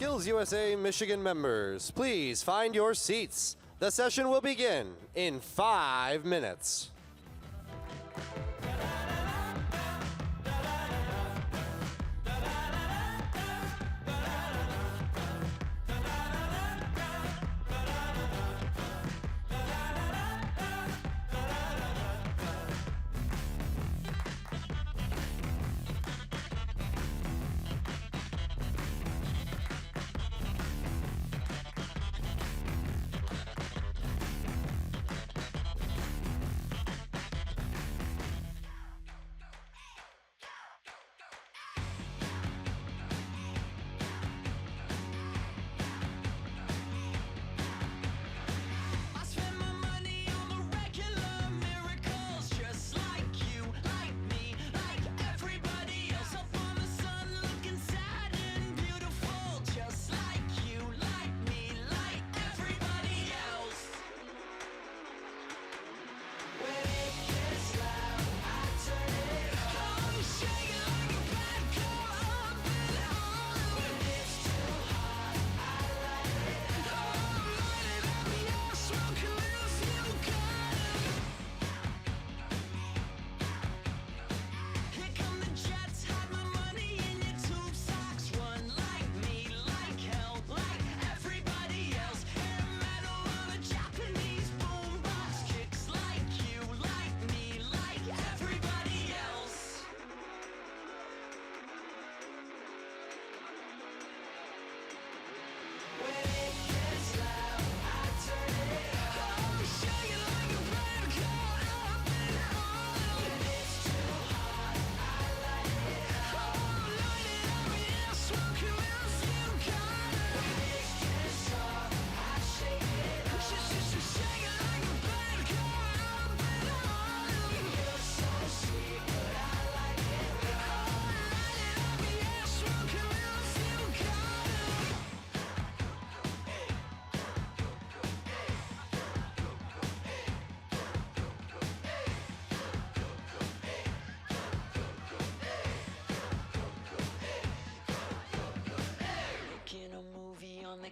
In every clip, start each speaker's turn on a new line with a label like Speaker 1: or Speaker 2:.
Speaker 1: SkillsUSA Michigan members, please find your seats. The session will begin in 5 minutes.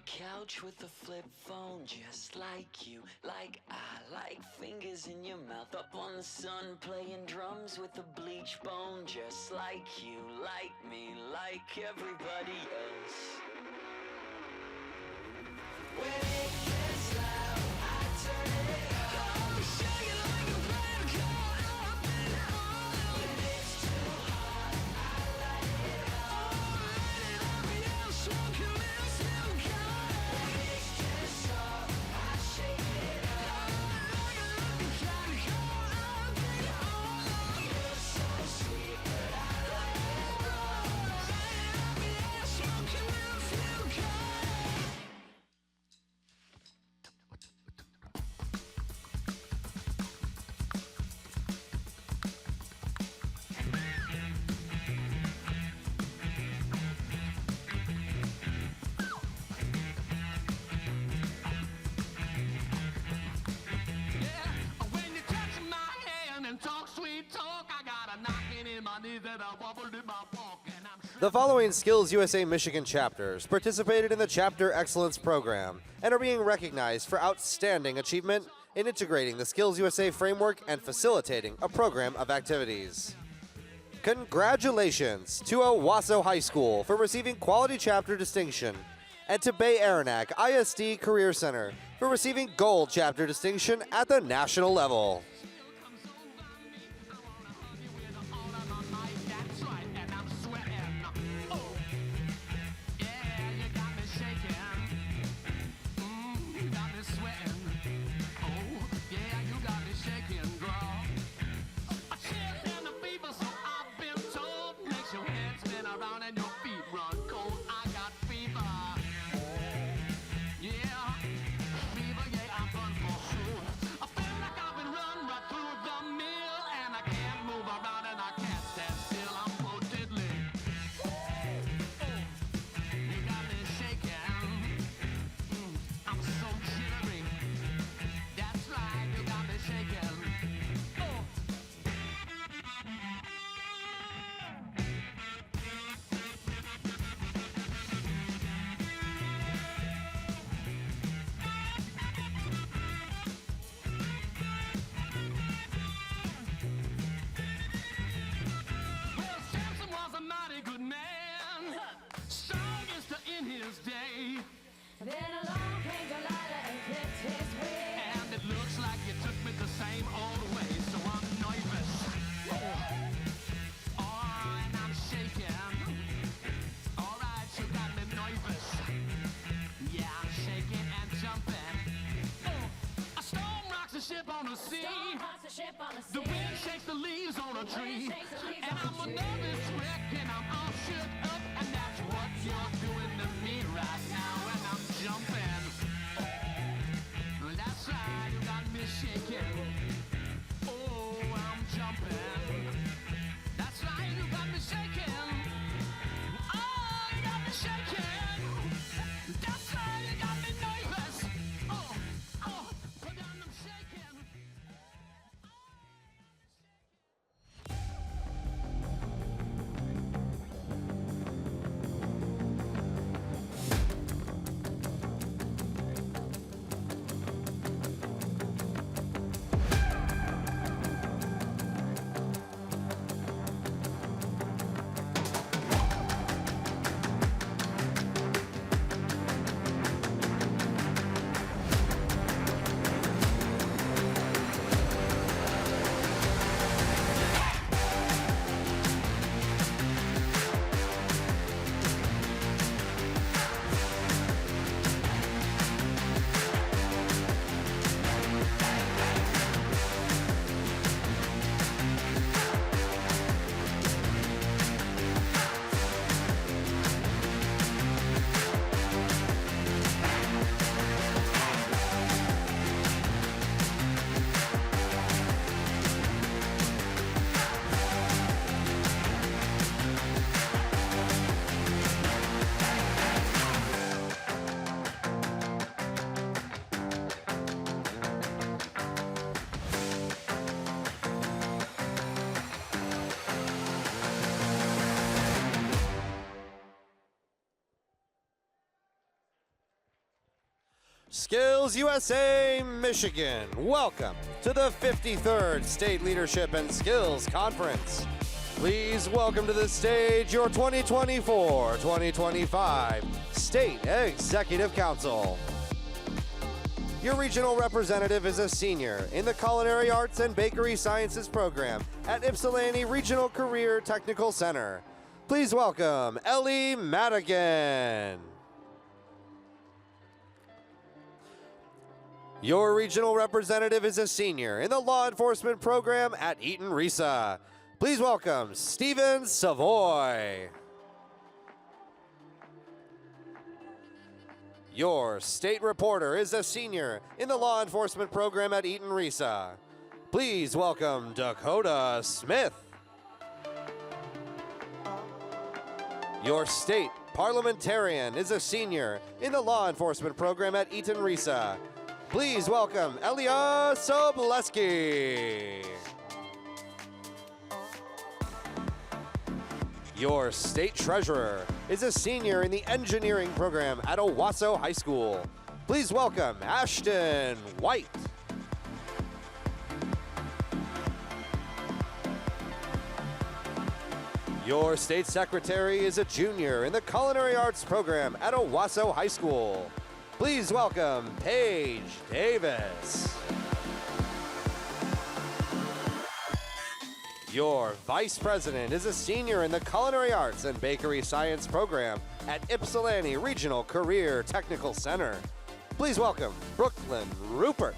Speaker 2: Couch with a flip phone, just like you, like I, like fingers in your mouth, up on the sun, playing drums with a bleach bone, just like you, like me, like everybody else. When it gets loud, I turn it up. I'm shaking like a bad car, up and on. When it's too hot, I light it up. Oh, light it up, yeah, smoking this new car. When it gets up, I shake it up. Like a bad car, up and on. You're so sweet, but I like it raw. Light it up, yeah, smoking this new car.
Speaker 3: When you touch my hand and talk sweet talk, I got a knocking in my knees and a wobble in my walk, and I'm
Speaker 1: The following SkillsUSA Michigan chapters participated in the Chapter Excellence Program and are being recognized for outstanding achievement in integrating the SkillsUSA framework and facilitating a program of activities. Congratulations to Owasso High School for receiving Quality Chapter Distinction, and to Bay Aranac ISD Career Center for receiving Gold Chapter Distinction at the national level.
Speaker 3: that's right, and I'm sweating. Oh, yeah, you got me shaking. You got me sweating. Oh, yeah, you got me shaking, girl. I can't stand the fever, so I've been told. Makes your head spin around and your feet run cold. I got fever. Yeah, fever, yeah, I'm run for sure. I feel like I've been run
Speaker 2: Then along came Delilah and clipped his wig.
Speaker 3: And it looks like you took me the same old way, so I'm nervous. Oh, and I'm shaking. Alright, you got me nervous. Yeah, I'm shaking and jumping. A storm rocks a ship on the sea.
Speaker 2: Storm rocks the ship on the sea.
Speaker 3: The wind shakes the leaves on a tree.
Speaker 2: shakes the leaves
Speaker 3: And
Speaker 2: on
Speaker 3: I'm
Speaker 2: the
Speaker 3: a
Speaker 2: tree.
Speaker 3: nervous wreck and I'm all shook up. And that's what you're doing to me right now. And I'm jumping. That's right, you got me shaking. Oh, I'm jumping. That's right, you got me shaking. Oh, you got me shaking. That's right, you got me nervous. Oh, put down them shaking.
Speaker 1: Skills USA Michigan, welcome to the 53rd State Leadership and Skills Conference. Please welcome to the stage your 2024-2025 State Executive Council. Your regional representative is a senior in the Culinary Arts and Bakery Sciences program at Ypsilanti Regional Career Technical Center. Please welcome Ellie Madigan. Your regional representative is a senior in the law enforcement program at Eaton Risa. Please welcome Stephen Savoy. Your state reporter is a senior in the law enforcement program at Eaton Risa. Please welcome Dakota Smith. Your state parliamentarian is a senior in the law enforcement program at Eaton Risa. Please welcome Elia Sobleski. Your state treasurer is a senior in the engineering program at Owasso High School. Please welcome Ashton White. Your state secretary is a junior in the culinary arts program at Owasso High School. Please welcome Paige Davis. Your vice president is a senior in the Culinary Arts and Bakery Science program at Ypsilanti Regional Career Technical Center. Please welcome Brooklyn Rupert.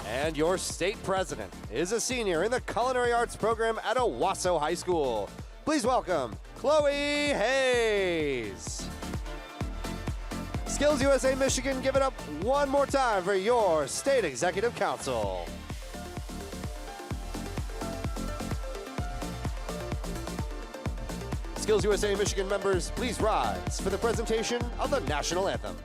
Speaker 1: And your state president is a senior in the Culinary Arts program at Owasso High School. Please welcome Chloe Hayes. Skills USA Michigan, give it up one more time for your State Executive Council. Skills USA Michigan members, please rise for the presentation of the National Anthem.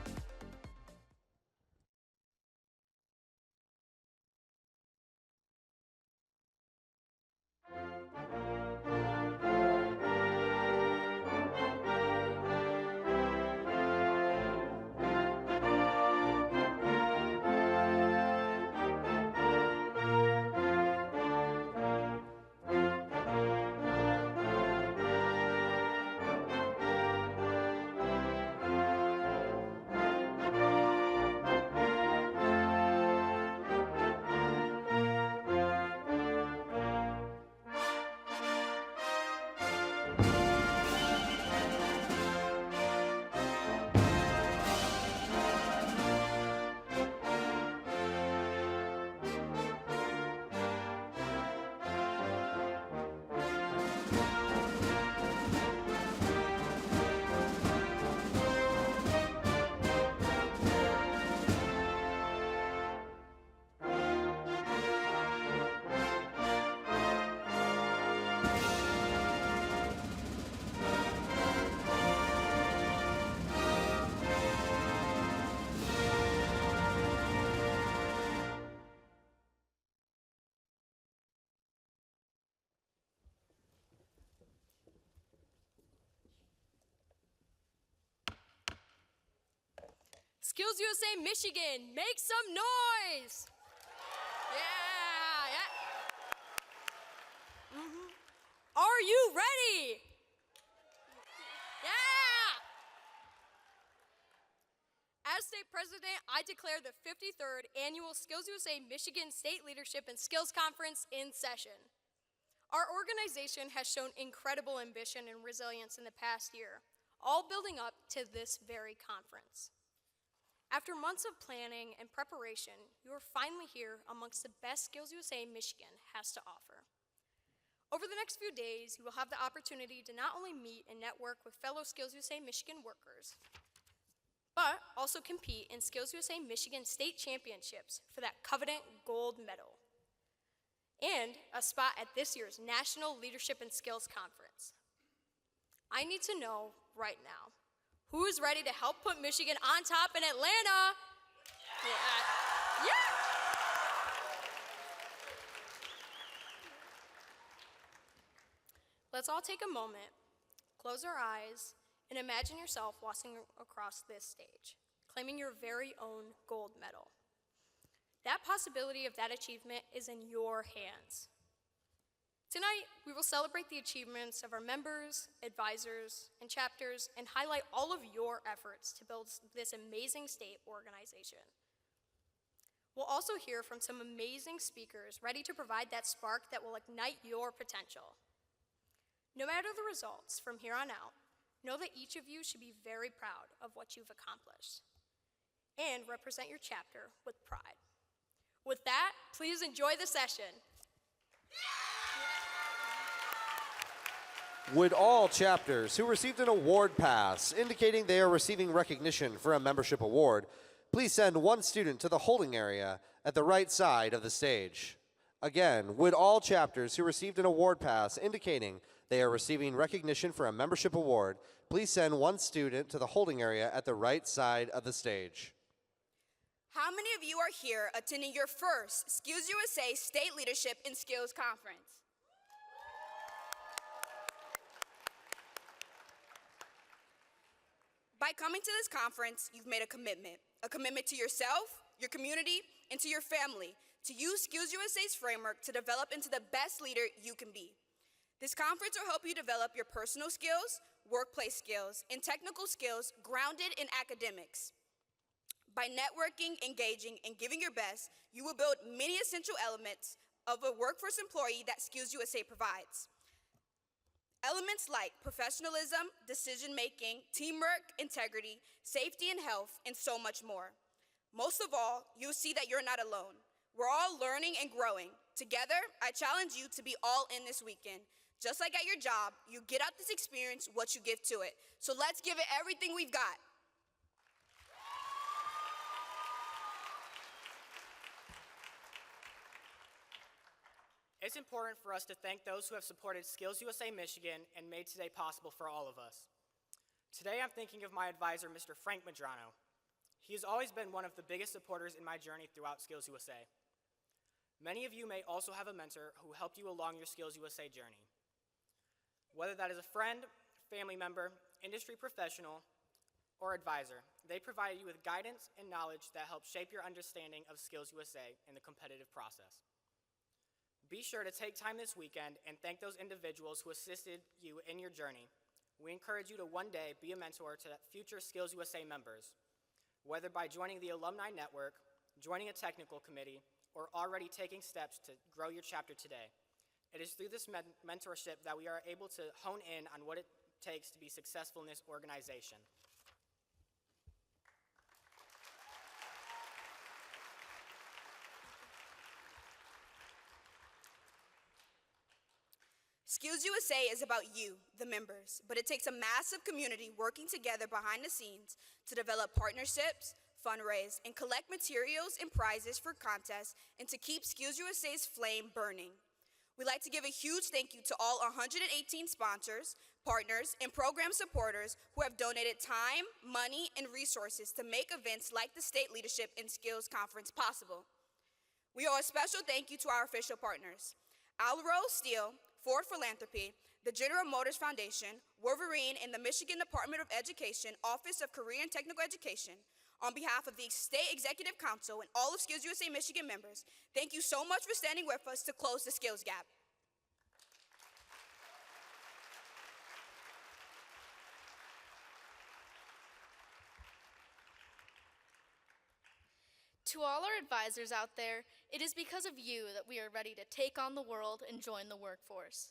Speaker 4: SkillsUSA Michigan, make some noise! Yeah. Are you ready? Yeah! As state president, I declare the 53rd Annual SkillsUSA Michigan State Leadership and Skills Conference in session. Our organization has shown incredible ambition and resilience in the past year, all building up to this very conference. After months of planning and preparation, you are finally here amongst the best SkillsUSA Michigan has to offer. Over the next few days, you will have the opportunity to not only meet and network with fellow SkillsUSA Michigan workers, but also compete in SkillsUSA Michigan State Championships for that coveted gold medal, and a spot at this year's National Leadership and Skills Conference. I need to know right now, who is ready to help put Michigan on top in Atlanta? Yeah. Let's all take a moment, close our eyes, and imagine yourself walking across this stage, claiming your very own gold medal. That possibility of that achievement is in your hands. Tonight, we will celebrate the achievements of our members, advisors, and chapters, and highlight all of your efforts to build this amazing state organization. We'll also hear from some amazing speakers ready to provide that spark that will ignite your potential. No matter the results from here on out, know that each of you should be very proud of what you've accomplished and represent your chapter with pride. With that, please enjoy the session.
Speaker 1: Would all chapters who received an award pass indicating they are receiving recognition for a membership award, please send one student to the holding area at the right side of the stage. Again, would all chapters who received an award pass indicating they are receiving recognition for a membership award, please send one student to the holding area at the right side of the stage.
Speaker 5: How many of you are here attending your first SkillsUSA State Leadership and Skills Conference? By coming to this conference, you've made a commitment to yourself, your community, and to your family to use SkillsUSA's framework to develop into the best leader you can be. This conference will help you develop your personal skills, workplace skills, and technical skills grounded in academics. By networking, engaging, and giving your best, you will build many essential elements of a workforce employee that SkillsUSA provides. Elements like professionalism, decision-making, teamwork, integrity, safety and health, and so much more. Most of all, you'll see that you're not alone. We're all learning and growing. Together, I challenge you to be all in this weekend. Just like at your job, you get out this experience what you give to it. So let's give it everything we've got.
Speaker 6: It's important for us to thank those who have supported SkillsUSA Michigan and made today possible for all of us. Today I'm thinking of my advisor, Mr. Frank Madrano. He has always been one of the biggest supporters in my journey throughout SkillsUSA. Many of you may also have a mentor who helped you along your SkillsUSA journey. Whether that is a friend, family member, industry professional, or advisor, they provide you with guidance and knowledge that help shape your understanding of SkillsUSA in the competitive process. Be sure to take time this weekend and thank those individuals who assisted you in your journey. We encourage you to one day be a mentor to future SkillsUSA members, whether by joining the alumni network, joining a technical committee, or already taking steps to grow your chapter today. It is through this mentorship that we are able to hone in on what it takes to be successful in this organization.
Speaker 5: SkillsUSA is about you, the members, but it takes a massive community working together behind the scenes to develop partnerships, fundraise, and collect materials and prizes for contests and to keep SkillsUSA's flame burning. We'd like to give a huge thank you to all 118 sponsors, partners, and program supporters who have donated time, money, and resources to make events like the State Leadership and Skills Conference possible. We owe a special thank you to our official partners, Alro Steel, Ford Philanthropy, the General Motors Foundation, Wolverine, and the Michigan Department of Education Office of Career and Technical Education. On behalf of the State Executive Council and all of SkillsUSA Michigan members, thank you so much for standing with us to close the skills gap.
Speaker 7: To all our advisors out there, it is because of you that we are ready to take on the world and join the workforce.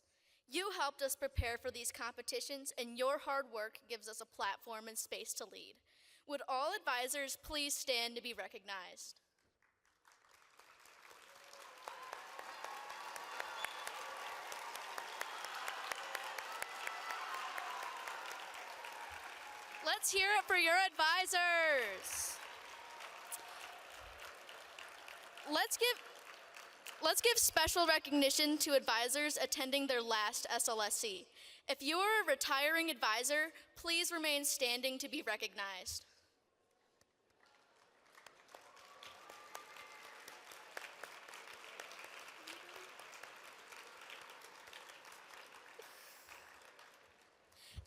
Speaker 7: You helped us prepare for these competitions, and your hard work gives us a platform and space to lead. Would all advisors please stand to be recognized? Let's hear it for your advisors. Let's give special recognition to advisors attending their last SLSC. If you are a retiring advisor, please remain standing to be recognized.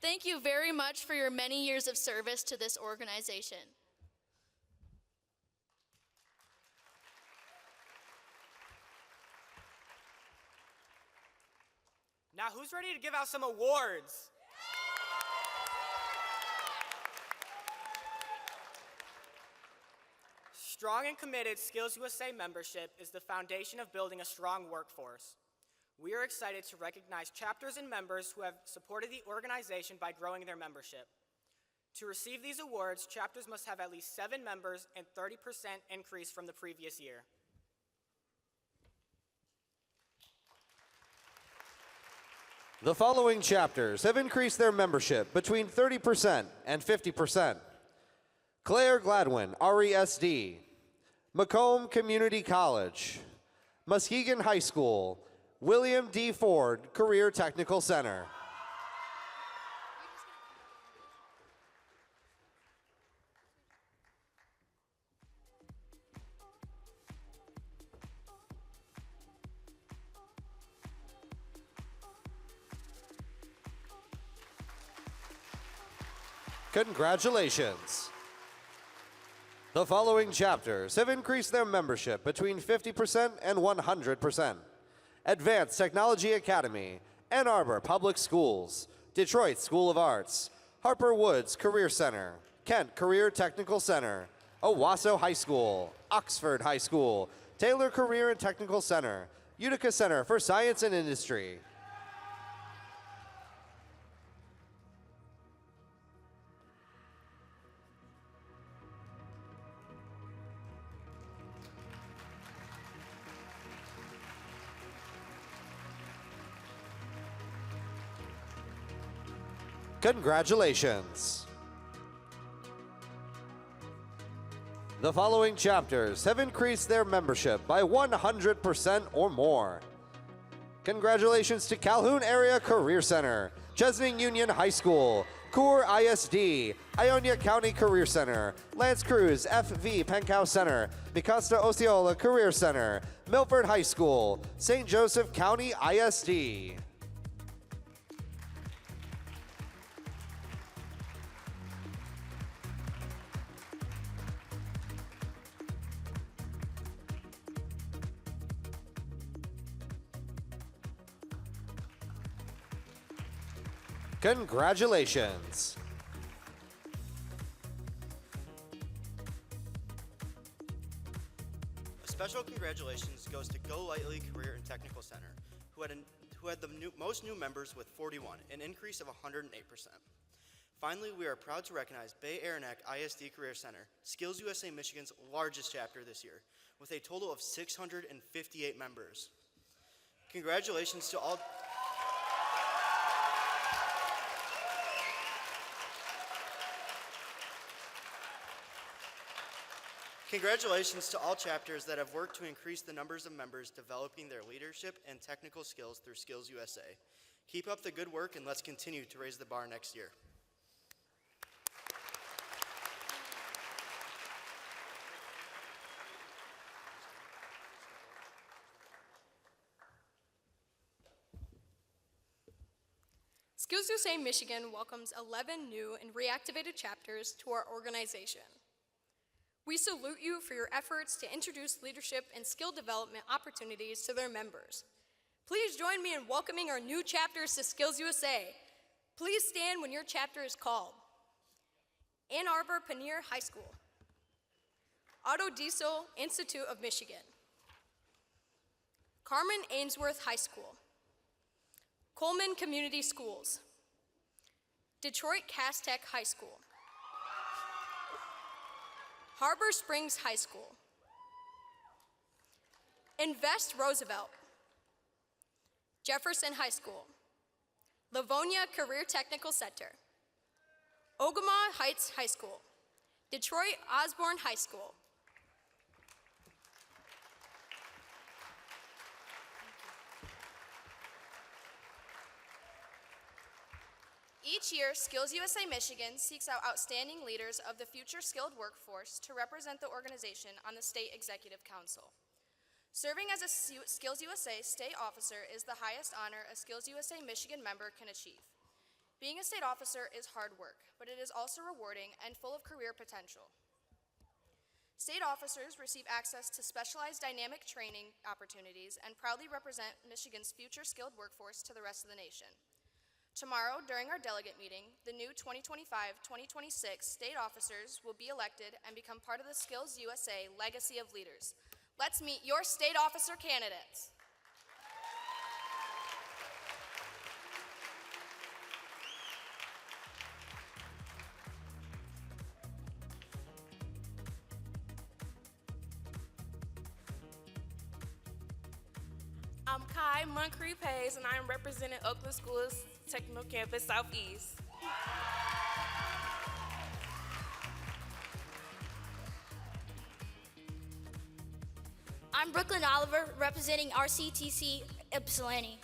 Speaker 7: Thank you very much for your many years of service to this organization.
Speaker 6: Now, who's ready to give out some awards? Strong and committed SkillsUSA membership is the foundation of building a strong workforce. We are excited to recognize chapters and members who have supported the organization by growing their membership. To receive these awards, chapters must have at least 7 members and 30% increase from the previous year.
Speaker 1: The following chapters have increased their membership between 30% and 50%. Claire Gladwin, RESD, Macomb Community College, Muskegon High School, William D. Ford Career Technical Center. Congratulations. The following chapters have increased their membership between 50% and 100%. Advanced Technology Academy, Ann Arbor Public Schools, Detroit School of Arts, Harper Woods Career Center, Kent Career Technical Center, Owasso High School, Oxford High School, Taylor Career and Technical Center, Utica Center for Science and Industry. Congratulations. The following chapters have increased their membership by 100% or more. Congratulations to Calhoun Area Career Center, Chesaning Union High School, Coeur ISD, Ionia County Career Center, Lance Cruz FV Pencow Center, Mikasta Osceola Career Center, Milford High School, St. Joseph County ISD. Congratulations.
Speaker 8: A special congratulations goes to Go Lightly Career and Technical Center, who had the most new members with 41, an increase of 108%. Finally, we are proud to recognize Bay Aranac ISD Career Center, SkillsUSA Michigan's largest chapter this year, with a total of 658 members. Congratulations to all. Congratulations to all chapters that have worked to increase the numbers of members developing their leadership and technical skills through SkillsUSA. Keep up the good work and let's continue to raise the bar next year.
Speaker 4: SkillsUSA Michigan welcomes 11 new and reactivated chapters to our organization. We salute you for your efforts to introduce leadership and skill development opportunities to their members. Please join me in welcoming our new chapters to SkillsUSA. Please stand when your chapter is called. Ann Arbor Panier High School, Otto Diesel Institute of Michigan, Carmen Ainsworth High School, Coleman Community Schools, Detroit Cass Tech High School, Harbor Springs High School, Invest Roosevelt, Jefferson High School, Livonia Career Technical Center, Ogama Heights High School, Detroit Osborne High School.
Speaker 9: Each year, SkillsUSA Michigan seeks out outstanding leaders of the future skilled workforce to represent the organization on the State Executive Council. Serving as a SkillsUSA state officer is the highest honor a SkillsUSA Michigan member can achieve. Being a state officer is hard work, but it is also rewarding and full of career potential. State officers receive access to specialized dynamic training opportunities and proudly represent Michigan's future skilled workforce to the rest of the nation. Tomorrow, during our delegate meeting, the new 2025-2026 state officers will be elected and become part of the SkillsUSA legacy of leaders. Let's meet your state officer candidates.
Speaker 10: I'm Kai Moncrief Hayes, and I am representing Oakland Schools Technical Campus Southeast.
Speaker 11: I'm Brooklyn Oliver, representing RCTC Ypsilanti.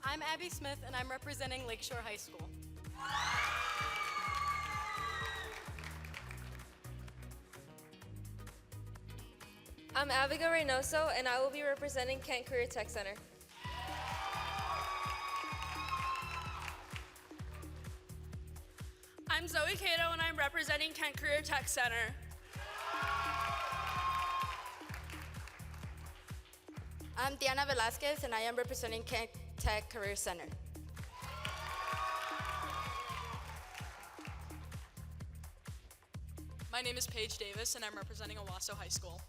Speaker 4: I'm Abby Smith, and I'm representing Lakeshore High School.
Speaker 12: I'm Abigail Reynoso, and I will be representing Kent Career Tech Center.
Speaker 10: I'm Zoe Cato, and I'm representing Kent Career Tech Center.
Speaker 13: I'm Diana Velasquez, and I am representing Kent Tech Career Center.
Speaker 14: My name is Paige Davis, and I'm representing Owasso High School.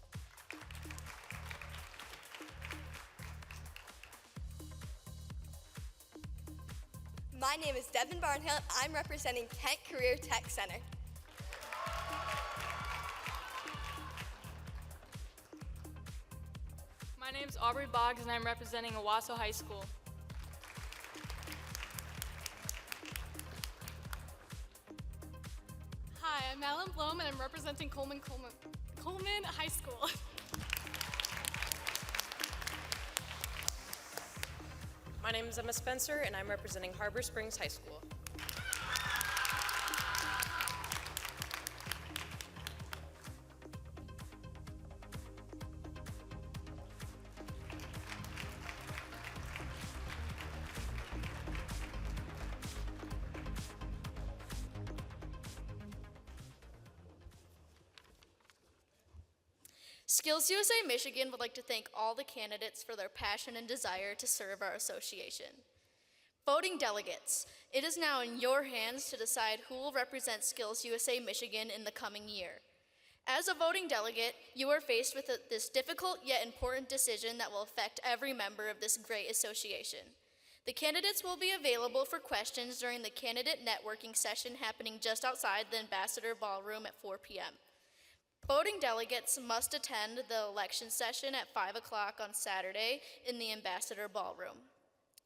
Speaker 15: My name is Devin Barnhill. I'm representing Kent Career Tech Center.
Speaker 16: My name's Aubrey Boggs, and I'm representing Owasso High School.
Speaker 17: Hi, I'm Alan Blom, and I'm representing Coleman High School.
Speaker 18: My name is Emma Spencer, and I'm representing Harbor Springs High School.
Speaker 7: SkillsUSA Michigan would like to thank all the candidates for their passion and desire to serve our association. Voting delegates, it is now in your hands to decide who will represent SkillsUSA Michigan in the coming year. As a voting delegate, you are faced with this difficult yet important decision that will affect every member of this great association. The candidates will be available for questions during the candidate networking session happening just outside the Ambassador Ballroom at 4 p.m. Voting delegates must attend the election session at 5 o'clock on Saturday in the Ambassador Ballroom.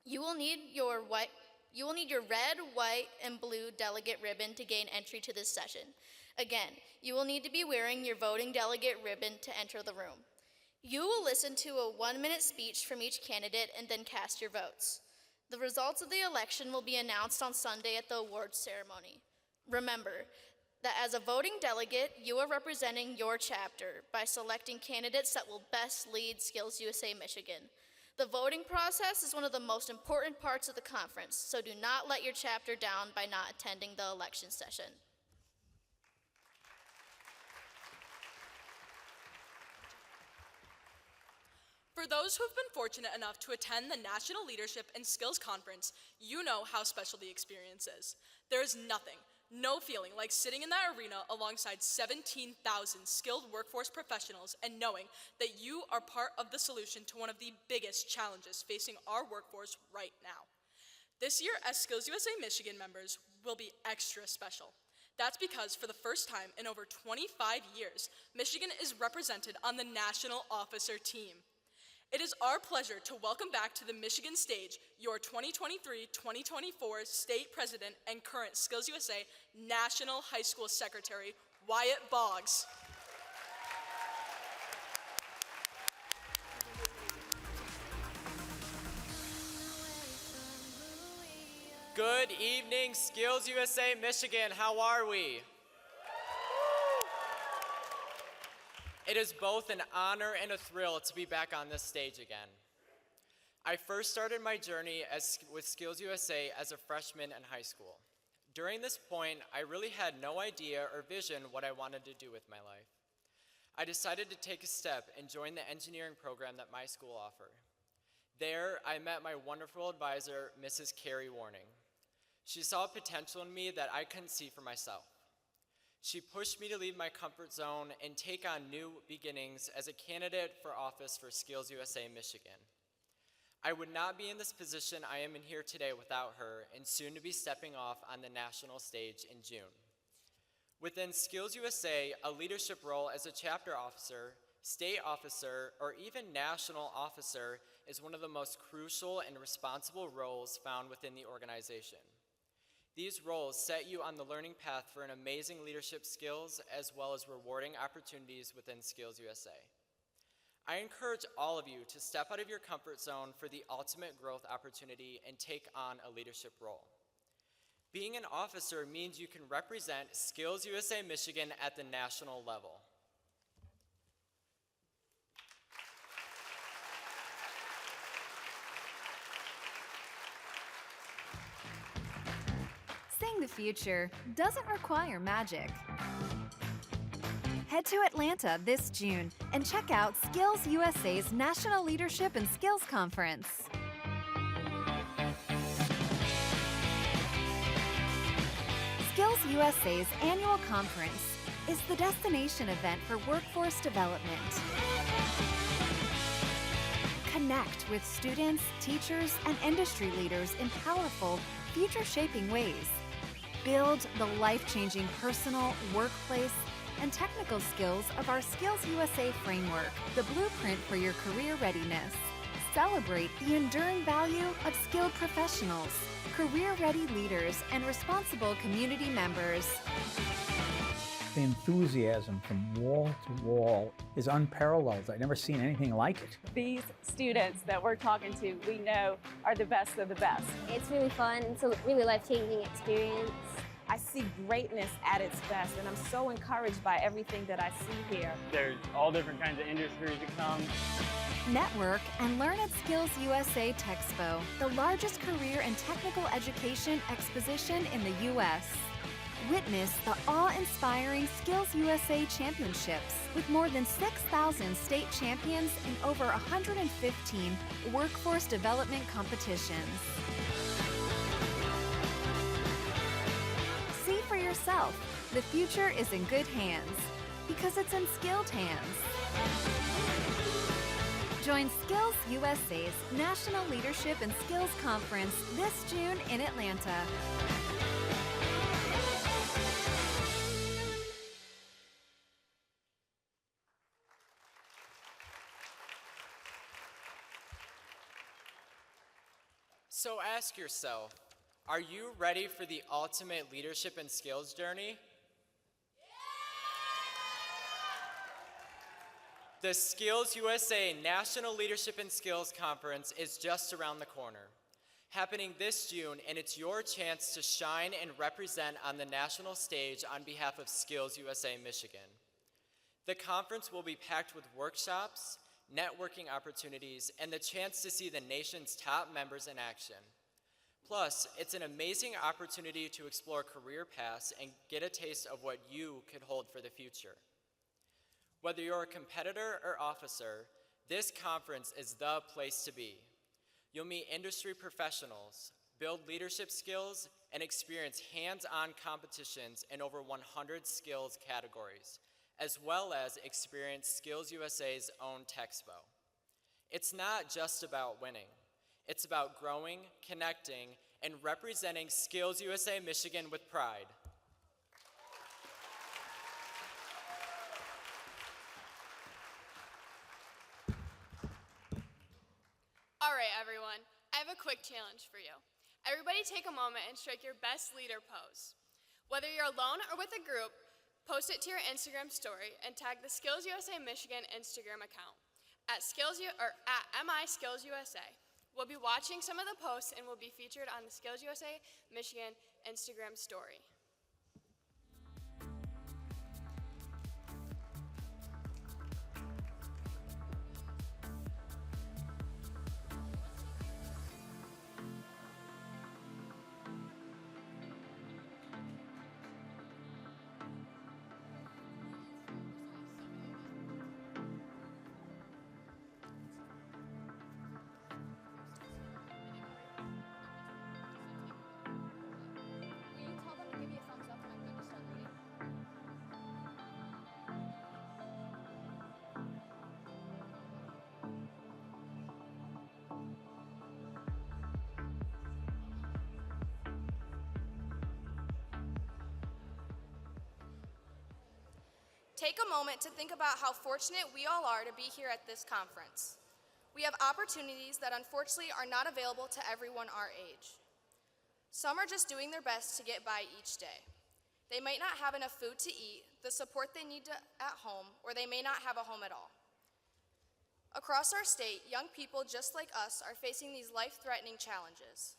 Speaker 7: You will need your white You will need your red, white, and blue delegate ribbon to gain entry to this session. Again, you will need to be wearing your voting delegate ribbon to enter the room. You will listen to a 1-minute speech from each candidate and then cast your votes. The results of the election will be announced on Sunday at the awards ceremony. Remember that as a voting delegate, you are representing your chapter by selecting candidates that will best lead SkillsUSA Michigan. The voting process is one of the most important parts of the conference, so do not let your chapter down by not attending the election session.
Speaker 14: For those who have been fortunate enough to attend the National Leadership and Skills Conference, you know how special the experience is. There is nothing, no feeling like sitting in that arena alongside 17,000 skilled workforce professionals and knowing that you are part of the solution to one of the biggest challenges facing our workforce right now. This year, as SkillsUSA Michigan members, will be extra special. That's because for the first time in over 25 years, Michigan is represented on the national officer team. It is our pleasure to welcome back to the Michigan stage your 2023-2024 State President and current SkillsUSA National High School Secretary, Wyatt Boggs.
Speaker 19: Good evening, SkillsUSA Michigan. How are we? It is both an honor and a thrill to be back on this stage again. I first started my journey with SkillsUSA as a freshman in high school. During this point, I really had no idea or vision what I wanted to do with my life. I decided to take a step and join the engineering program that my school offered. There, I met my wonderful advisor, Mrs. Carrie Warning. She saw potential in me that I couldn't see for myself. She pushed me to leave my comfort zone and take on new beginnings as a candidate for office for SkillsUSA Michigan. I would not be in this position I am in here today without her, and soon to be stepping off on the national stage in June. Within SkillsUSA, a leadership role as a chapter officer, state officer, or even national officer is one of the most crucial and responsible roles found within the organization. These roles set you on the learning path for an amazing leadership skills as well as rewarding opportunities within SkillsUSA. I encourage all of you to step out of your comfort zone for the ultimate growth opportunity and take on a leadership role. Being an officer means you can represent SkillsUSA Michigan at the national level.
Speaker 20: Seeing the future doesn't require magic. Head to Atlanta this June and check out SkillsUSA's National Leadership and Skills Conference. SkillsUSA's annual conference is the destination event for workforce development. Connect with students, teachers, and industry leaders in powerful, future-shaping ways. Build the life-changing personal, workplace, and technical skills of our SkillsUSA framework, the blueprint for your career readiness. Celebrate the enduring value of skilled professionals, career-ready leaders, and responsible community members.
Speaker 21: The enthusiasm from wall to wall is unparalleled. I've never seen anything like it.
Speaker 22: These students that we're talking to, we know are the best of the best.
Speaker 23: It's really fun. It's a really life-changing experience.
Speaker 22: I see greatness at its best, and I'm so encouraged by everything that I see here.
Speaker 24: There's all different kinds of industries that come.
Speaker 20: Network and learn at SkillsUSA Texpo, the largest career and technical education exposition in the U.S. Witness the awe-inspiring SkillsUSA Championships with more than 6,000 state champions in over 115 workforce development competitions. See for yourself, the future is in good hands because it's in skilled hands. Join SkillsUSA's National Leadership and Skills Conference this June in Atlanta.
Speaker 19: So ask yourself, Are you ready for the ultimate leadership and skills journey? The SkillsUSA National Leadership and Skills Conference is just around the corner, happening this June, and it's your chance to shine and represent on the national stage on behalf of SkillsUSA Michigan. The conference will be packed with workshops, networking opportunities, and the chance to see the nation's top members in action. Plus, it's an amazing opportunity to explore career paths and get a taste of what you could hold for the future. Whether you're a competitor or officer, this conference is the place to be. You'll meet industry professionals, build leadership skills, and experience hands-on competitions in over 100 skills categories, as well as experience SkillsUSA's own Texpo. It's not just about winning. It's about growing, connecting, and representing SkillsUSA Michigan with pride.
Speaker 17: All right, everyone, I have a quick challenge for you. Everybody take a moment and strike your best leader pose. Whether you're alone or with a group, post it to your Instagram story and tag the SkillsUSA Michigan Instagram account at @MISkillsUSA. We'll be watching some of the posts and will be featured on the SkillsUSA Michigan Instagram story.
Speaker 9: Take a moment to think about how fortunate we all are to be here at this conference. We have opportunities that unfortunately are not available to everyone our age. Some are just doing their best to get by each day. They might not have enough food to eat, the support they need at home, or they may not have a home at all. Across our state, young people just like us are facing these life-threatening challenges.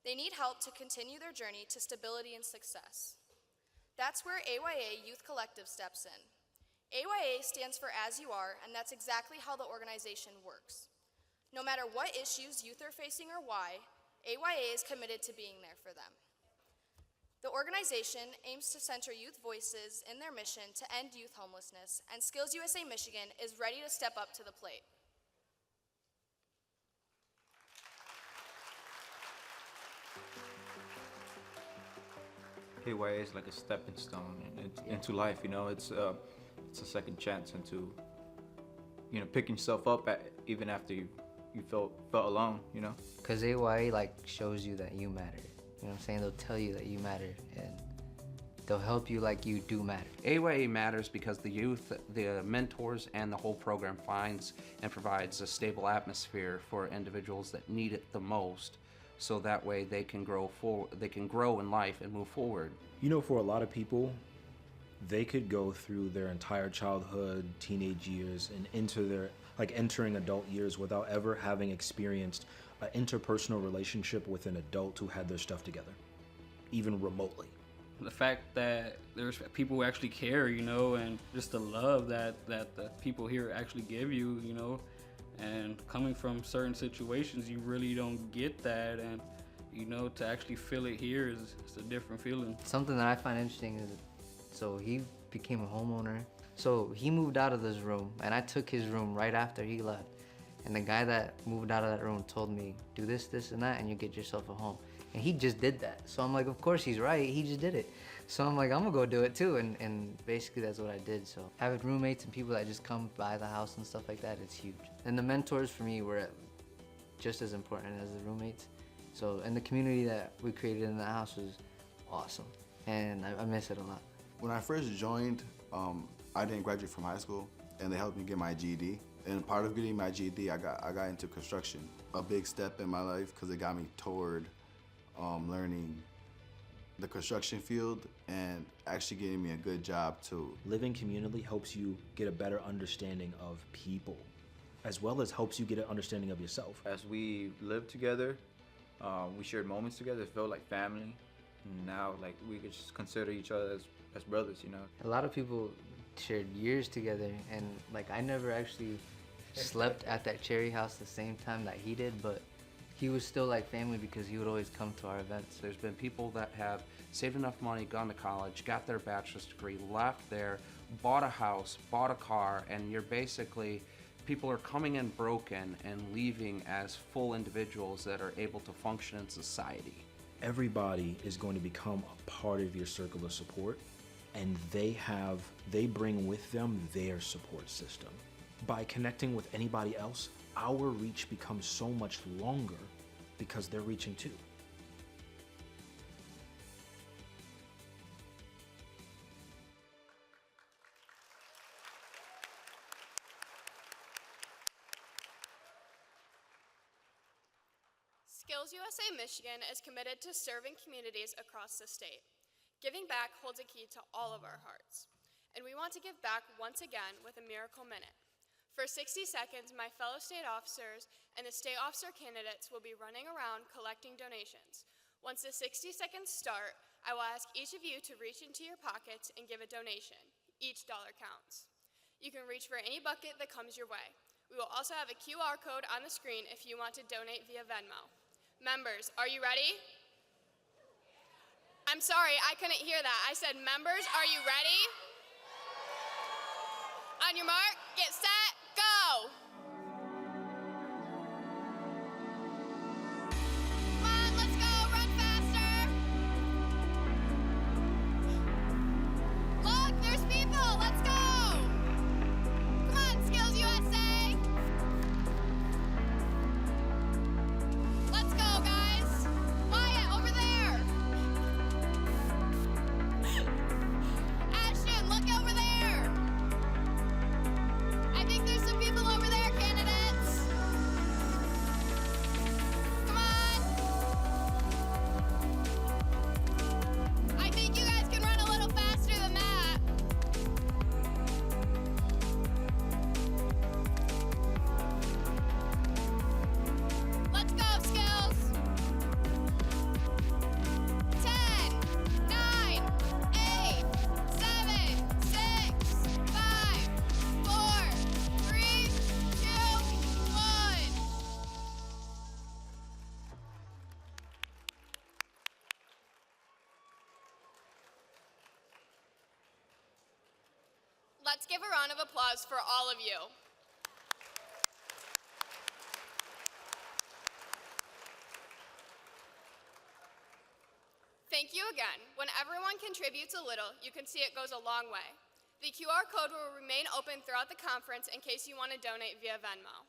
Speaker 9: They need help to continue their journey to stability and success. That's where AYA Youth Collective steps in. AYA stands for As You Are, and that's exactly how the organization works. No matter what issues youth are facing or why, AYA is committed to being there for them. The organization aims to center youth voices in their mission to end youth homelessness, and SkillsUSA Michigan is ready to step up to the plate.
Speaker 2: AYA is like a stepping stone into life, you know. It's a second chance into, you know, picking yourself up even after you felt alone, you know.
Speaker 3: Because AYA like shows you that you matter. You know what I'm saying? They'll tell you that you matter, and they'll help you like you do matter.
Speaker 5: AYA matters because the youth, the mentors, and the whole program finds and provides a stable atmosphere for individuals that need it the most, so that way they can grow in life and move forward.
Speaker 21: You know, for a lot of people, they could go through their entire childhood, teenage years, and into their entering adult years without ever having experienced an interpersonal relationship with an adult who had their stuff together, even remotely.
Speaker 6: The fact that there's people who actually care, you know, and just the love that the people here actually give you, you know, and coming from certain situations, you really don't get that, and you know, to actually feel it here is a different feeling.
Speaker 3: Something that I find interesting is, so he became a homeowner. So he moved out of this room, and I took his room right after he left. And the guy that moved out of that room told me, do this, this, and that, and you get yourself a home. And he just did that. So I'm like, of course he's right, he just did it. So I'm like, I'm gonna go do it too, and basically that's what I did. So having roommates and people that just come by the house and stuff like that, it's huge. And the mentors for me were just as important as the roommates. So, and the community that we created in the house was awesome, and I miss it a lot.
Speaker 25: When I first joined, I didn't graduate from high school, and they helped me get my GED. And part of getting my GED, I got into construction. A big step in my life because it got me toward learning the construction field and actually getting me a good job too.
Speaker 21: Living communally helps you get a better understanding of people, as well as helps you get an understanding of yourself.
Speaker 2: As we lived together, we shared moments together. It felt like family. Now, like, we could just consider each other as brothers, you know.
Speaker 3: A lot of people shared years together, and like I never actually slept at that Cherry house the same time that he did, but he was still like family because he would always come to our events.
Speaker 5: There's been people that have saved enough money, gone to college, got their bachelor's degree, left there, bought a house, bought a car, and you're basically, people are coming in broken and leaving as full individuals that are able to function in society.
Speaker 21: Everybody is going to become a part of your circle of support, and they bring with them their support system. By connecting with anybody else, our reach becomes so much longer because they're reaching too.
Speaker 17: SkillsUSA Michigan is committed to serving communities across the state. Giving back holds a key to all of our hearts. And we want to give back once again with a Miracle Minute. For 60 seconds, my fellow state officers and the state officer candidates will be running around collecting donations. Once the 60 seconds start, I will ask each of you to reach into your pockets and give a donation. Each dollar counts. You can reach for any bucket that comes your way. We will also have a QR code on the screen if you want to donate via Venmo. Members, are you ready? I'm sorry, I couldn't hear that. I said, members, are you ready? On your mark, get set, go! Come on, let's go, run faster! Look, there's people, let's go! Come on, SkillsUSA! Let's go, guys! Wyatt, over there! Ashton, look over there! I think there's some people over there, candidates. Come on. I think you guys can run a little faster than that. Let's go, Skills. 10, 9, 8, 7, 6, 5, 4, 3, 2, 1. Let's give a round of applause for all of you. Thank you again. When everyone contributes a little, you can see it goes a long way. The QR code will remain open throughout the conference in case you want to donate via Venmo.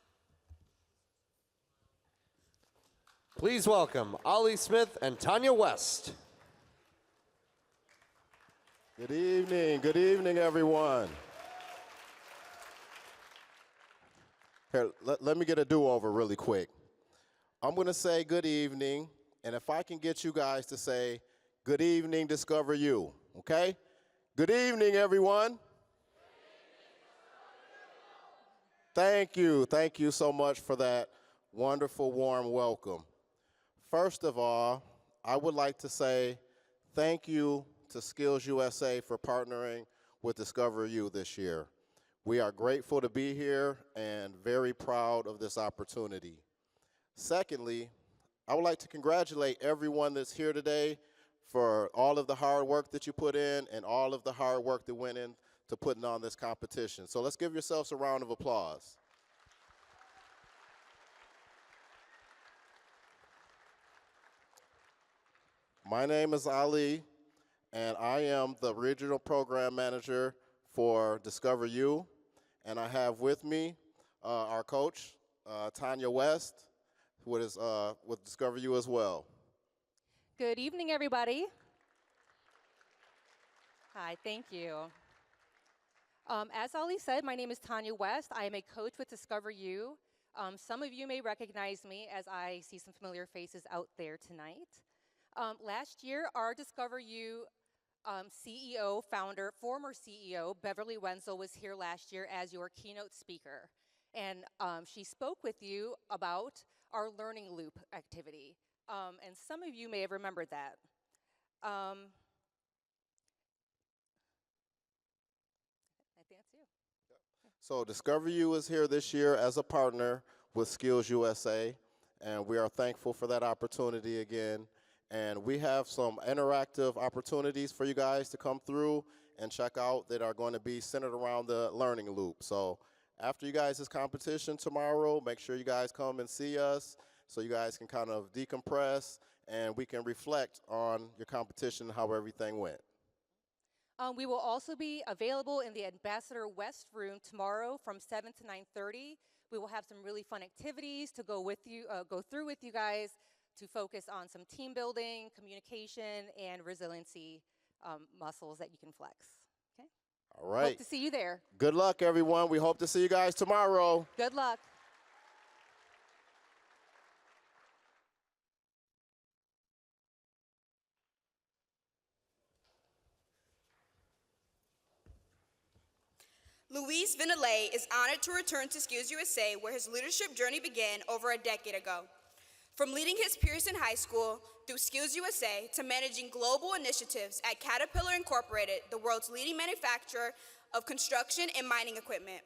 Speaker 1: Please welcome Ollie Smith and Tanya West.
Speaker 4: Good evening, everyone. Here, let me get a do-over really quick. I'm gonna say good evening, and if I can get you guys to say, good evening, Discover You, okay? Good evening, everyone. Thank you so much for that wonderful, warm welcome. First of all, I would like to say thank you to SkillsUSA for partnering with Discover You this year. We are grateful to be here and very proud of this opportunity. Secondly, I would like to congratulate everyone that's here today for all of the hard work that you put in and all of the hard work that went into putting on this competition. So let's give yourselves a round of applause. My name is Ali, and I am the regional program manager for Discover You. And I have with me our coach, Tanya West, who is with Discover You as well.
Speaker 8: Good evening, everybody. Hi, thank you. As Ali said, my name is Tanya West. I am a coach with Discover You. Some of you may recognize me as I see some familiar faces out there tonight. Last year, our Discover You CEO, founder, former CEO, Beverly Wenzel was here last year as your keynote speaker. And she spoke with you about our learning loop activity. And some of you may have remembered that. I think that's you.
Speaker 4: So Discover You is here this year as a partner with SkillsUSA, and we are thankful for that opportunity again. And we have some interactive opportunities for you guys to come through and check out that are going to be centered around the learning loop. So after you guys' competition tomorrow, make sure you guys come and see us so you guys can kind of decompress and we can reflect on your competition and how everything went.
Speaker 8: We will also be available in the Ambassador West room tomorrow from 7 to 9:30. We will have some really fun activities to go through with you guys to focus on some team building, communication, and resiliency muscles that you can flex. Okay?
Speaker 4: All right.
Speaker 8: Hope to see you there.
Speaker 4: Good luck, everyone. We hope to see you guys tomorrow.
Speaker 8: Good luck.
Speaker 10: Luis Vinalay is honored to return to SkillsUSA, where his leadership journey began over a decade ago. From leading his peers in high school through SkillsUSA to managing global initiatives at Caterpillar Incorporated, the world's leading manufacturer of construction and mining equipment,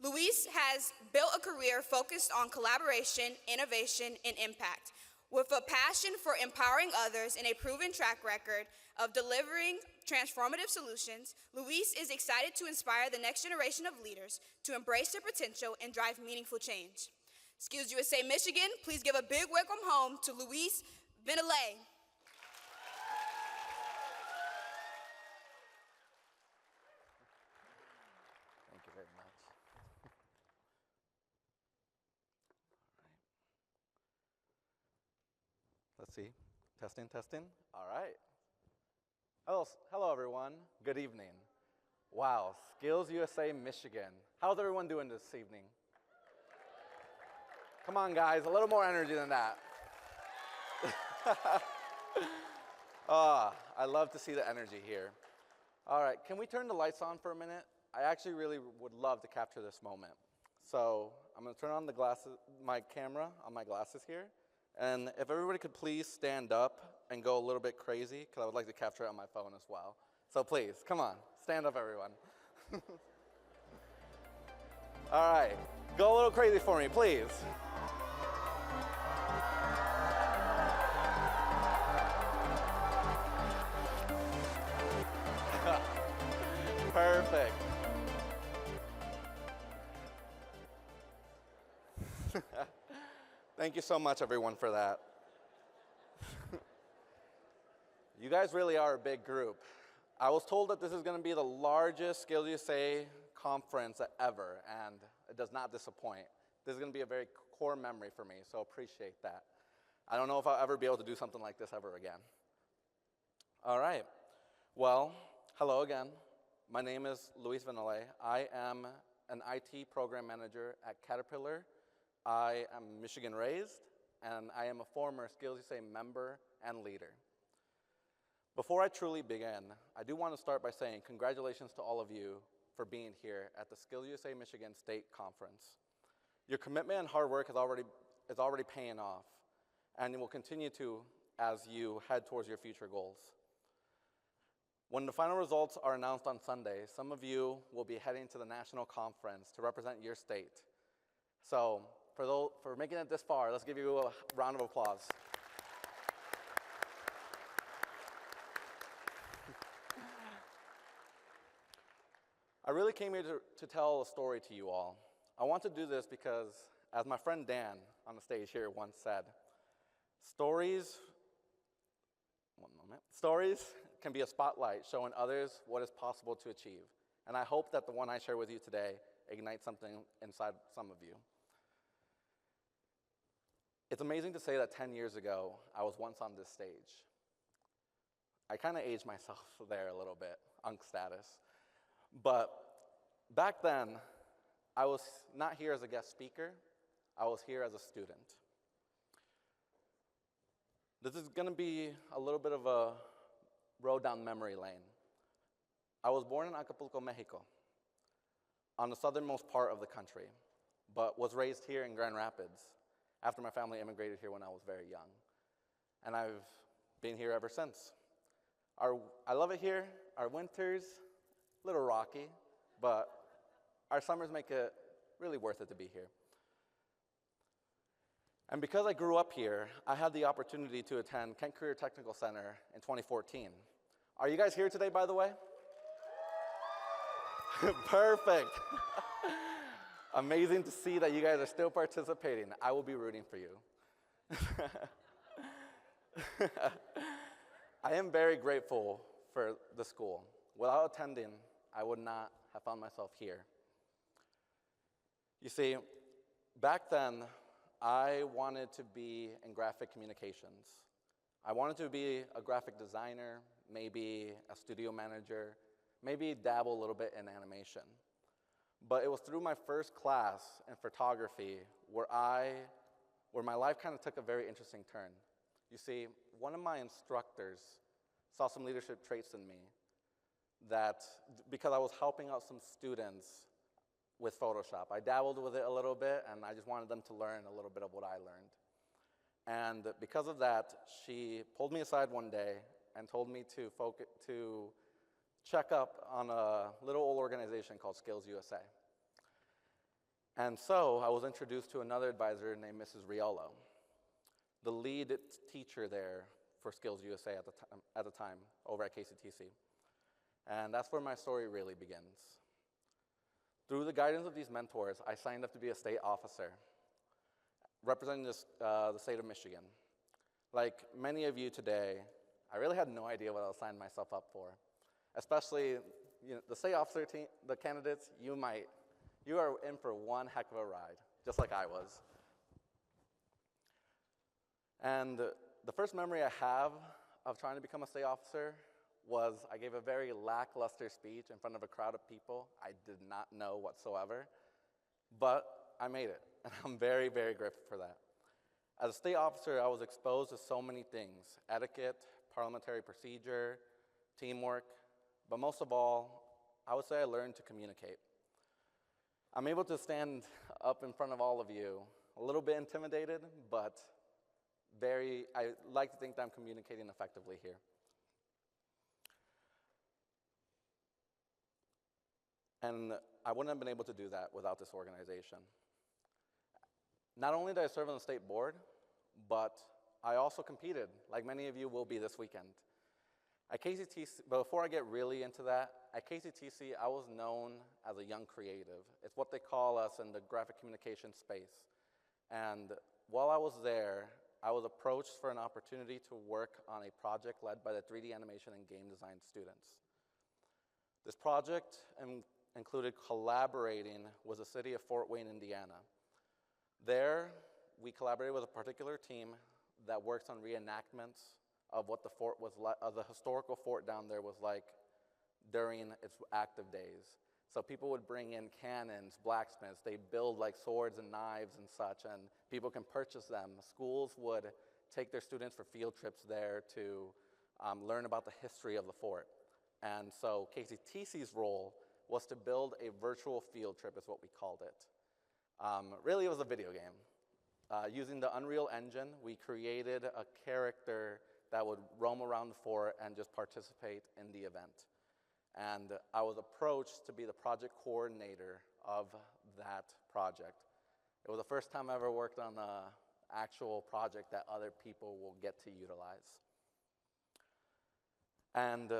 Speaker 10: Luis has built a career focused on collaboration, innovation, and impact. With a passion for empowering others and a proven track record of delivering transformative solutions, Luis is excited to inspire the next generation of leaders to embrace their potential and drive meaningful change. SkillsUSA Michigan, please give a big welcome home to Luis Vinalay.
Speaker 11: Thank you very much. Let's see. Testing, testing. All right. Hello, everyone. Good evening. Wow, SkillsUSA Michigan. How's everyone doing this evening? Come on, guys, a little more energy than that. I love to see the energy here. All right, can we turn the lights on for a minute? I actually really would love to capture this moment. So I'm gonna turn on my camera on my glasses here. And if everybody could please stand up and go a little bit crazy, because I would like to capture it on my phone as well. So please, come on, stand up, everyone. All right, go a little crazy for me, please. Perfect. Thank you so much, everyone, for that. You guys really are a big group. I was told that this is going to be the largest SkillsUSA conference ever, and it does not disappoint. This is going to be a very core memory for me, so appreciate that. I don't know if I'll ever be able to do something like this ever again. All right. Well, hello again. My name is Luis Vinalay. I am an IT program manager at Caterpillar. I am Michigan raised, and I am a former SkillsUSA member and leader. Before I truly begin, I do want to start by saying congratulations to all of you for being here at the SkillsUSA Michigan State Conference. Your commitment and hard work is already paying off, and it will continue to as you head towards your future goals. When the final results are announced on Sunday, some of you will be heading to the national conference to represent your state. So for making it this far, let's give you a round of applause. I really came here to tell a story to you all. I want to do this because, as my friend Dan on the stage here once said, stories can be a spotlight showing others what is possible to achieve. And I hope that the one I share with you today ignites something inside some of you. It's amazing to say that 10 years ago, I was once on this stage. I kind of aged myself there a little bit, unk status. But back then, I was not here as a guest speaker, I was here as a student. This is going to be a little bit of a road down memory lane. I was born in Acapulco, Mexico, on the southernmost part of the country, but was raised here in Grand Rapids after my family immigrated here when I was very young. And I've been here ever since. I love it here. Our winters, a little rocky, but our summers make it really worth it to be here. And because I grew up here, I had the opportunity to attend Kent Career Technical Center in 2014. Are you guys here today, by the way? Perfect. Amazing to see that you guys are still participating. I will be rooting for you. I am very grateful for the school. Without attending, I would not have found myself here. You see, back then, I wanted to be in graphic communications. I wanted to be a graphic designer, maybe a studio manager, maybe dabble a little bit in animation. But it was through my first class in photography where my life kind of took a very interesting turn. You see, one of my instructors saw some leadership traits in me that, because I was helping out some students with Photoshop. I dabbled with it a little bit, and I just wanted them to learn a little bit of what I learned. And because of that, she pulled me aside one day and told me to check up on a little old organization called SkillsUSA. And so I was introduced to another advisor named Mrs. Riolo, the lead teacher there for SkillsUSA at the time over at KCTC. And that's where my story really begins. Through the guidance of these mentors, I signed up to be a state officer representing the state of Michigan. Like many of you today, I really had no idea what I was signing myself up for. Especially the state officer team, the candidates, you are in for one heck of a ride, just like I was. And the first memory I have of trying to become a state officer was I gave a very lackluster speech in front of a crowd of people I did not know whatsoever, but I made it, and I'm very, very grateful for that. As a state officer, I was exposed to so many things: etiquette, parliamentary procedure, teamwork, but most of all, I would say I learned to communicate. I'm able to stand up in front of all of you, a little bit intimidated, but I like to think that I'm communicating effectively here. And I wouldn't have been able to do that without this organization. Not only did I serve on the state board, but I also competed, like many of you will be this weekend. At KCTC, before I get really into that, at KCTC, I was known as a young creative. It's what they call us in the graphic communication space. And while I was there, I was approached for an opportunity to work on a project led by the 3D animation and game design students. This project included collaborating with the city of Fort Wayne, Indiana. There, we collaborated with a particular team that works on reenactments of what the fort was like, of the historical fort down there was like during its active days. So people would bring in cannons, blacksmiths, they build like swords and knives and such, and people can purchase them. Schools would take their students for field trips there to learn about the history of the fort. And so KCTC's role was to build a virtual field trip, is what we called it. Really, it was a video game. Using the Unreal Engine, we created a character that would roam around the fort and just participate in the event. And I was approached to be the project coordinator of that project. It was the first time I ever worked on an actual project that other people will get to utilize. And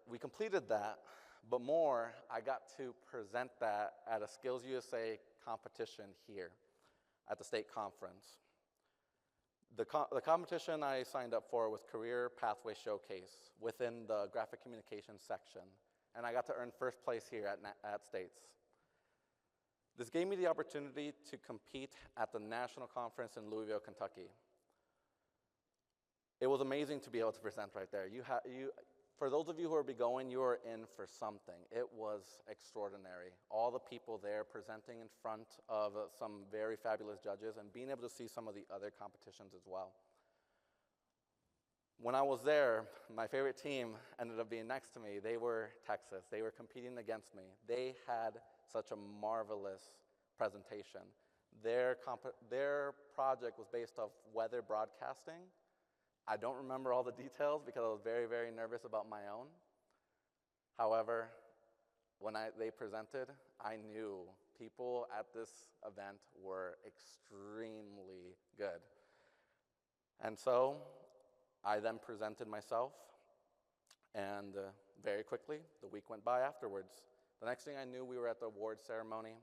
Speaker 11: we completed that, but more, I got to present that at a SkillsUSA competition here at the state conference. The competition I signed up for was Career Pathway Showcase within the graphic communications section, and I got to earn first place here at States. This gave me the opportunity to compete at the national conference in Louisville, Kentucky. It was amazing to be able to present right there. For those of you who are going, you are in for something. It was extraordinary. All the people there presenting in front of some very fabulous judges and being able to see some of the other competitions as well. When I was there, my favorite team ended up being next to me. They were Texas. They were competing against me. They had such a marvelous presentation. Their project was based off weather broadcasting. I don't remember all the details because I was very, very nervous about my own. However, when they presented, I knew people at this event were extremely good. And so I then presented myself, and very quickly, the week went by afterwards. The next thing I knew, we were at the awards ceremony.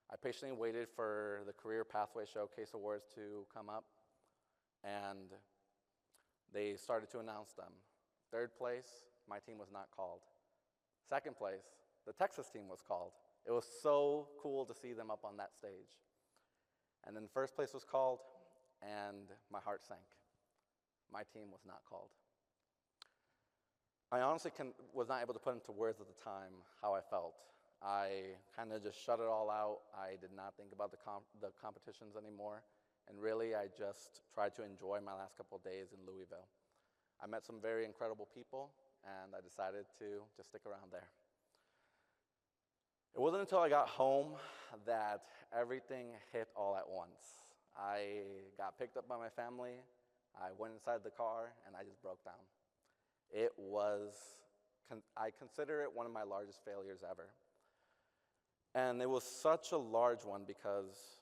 Speaker 11: I patiently waited for the Career Pathway Showcase Awards to come up, and they started to announce them. Third place, my team was not called. Second place, the Texas team was called. It was so cool to see them up on that stage. And then first place was called, and my heart sank. My team was not called. I honestly was not able to put into words at the time how I felt. I kind of just shut it all out. I did not think about the competitions anymore. And really, I just tried to enjoy my last couple of days in Louisville. I met some very incredible people, and I decided to just stick around there. It wasn't until I got home that everything hit all at once. I got picked up by my family. I went inside the car, and I just broke down. It was, I consider it one of my largest failures ever. And it was such a large one because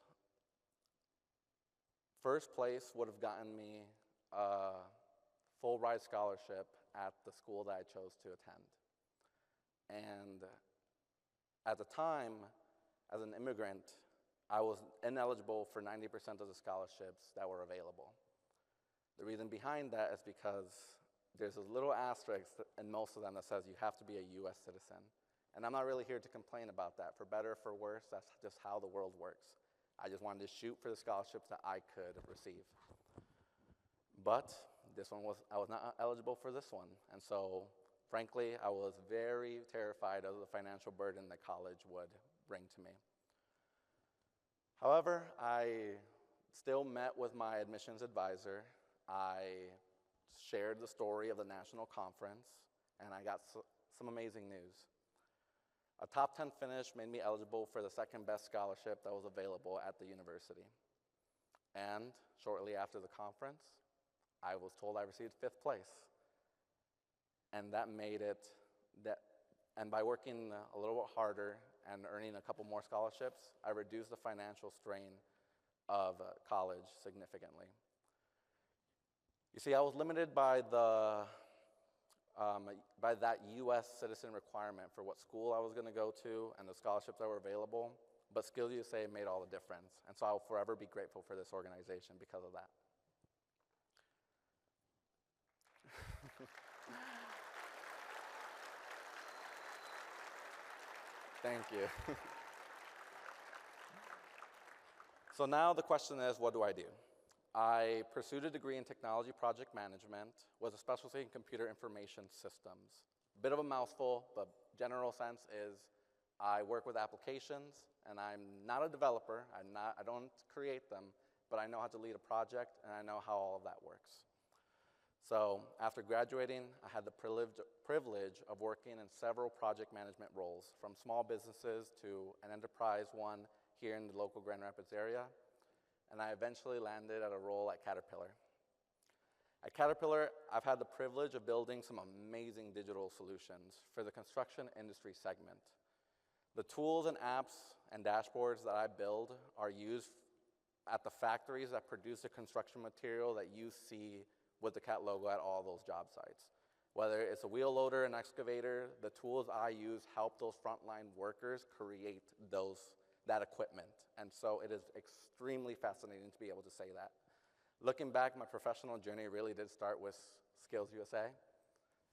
Speaker 11: first place would have gotten me a full ride scholarship at the school that I chose to attend. And at the time, as an immigrant, I was ineligible for 90% of the scholarships that were available. The reason behind that is because there's a little asterisk in most of them that says you have to be a US citizen. And I'm not really here to complain about that. For better or for worse, that's just how the world works. I just wanted to shoot for the scholarships that I could receive. But this one I was not eligible for this one. And so, frankly, I was very terrified of the financial burden that college would bring to me. However, I still met with my admissions advisor. I shared the story of the national conference, and I got some amazing news. A top 10 finish made me eligible for the second best scholarship that was available at the university. And shortly after the conference, I was told I received 5th place. And that made it, and by working a little bit harder and earning a couple more scholarships, I reduced the financial strain of college significantly. You see, I was limited by that US citizen requirement for what school I was going to go to and the scholarships that were available, but SkillsUSA made all the difference. And so I'll forever be grateful for this organization because of that. Thank you. So now the question is, what do I do? I pursued a degree in technology project management with a specialty in computer information systems. A bit of a mouthful, but general sense is I work with applications, and I'm not a developer. I don't create them, but I know how to lead a project, and I know how all of that works. So after graduating, I had the privilege of working in several project management roles, from small businesses to an enterprise one here in the local Grand Rapids area, and I eventually landed at a role at Caterpillar. At Caterpillar, I've had the privilege of building some amazing digital solutions for the construction industry segment. The tools and apps and dashboards that I build are used at the factories that produce the construction material that you see with the CAT logo at all those job sites. Whether it's a wheel loader, an excavator, the tools I use help those frontline workers create that equipment. And so it is extremely fascinating to be able to say that. Looking back, my professional journey really did start with SkillsUSA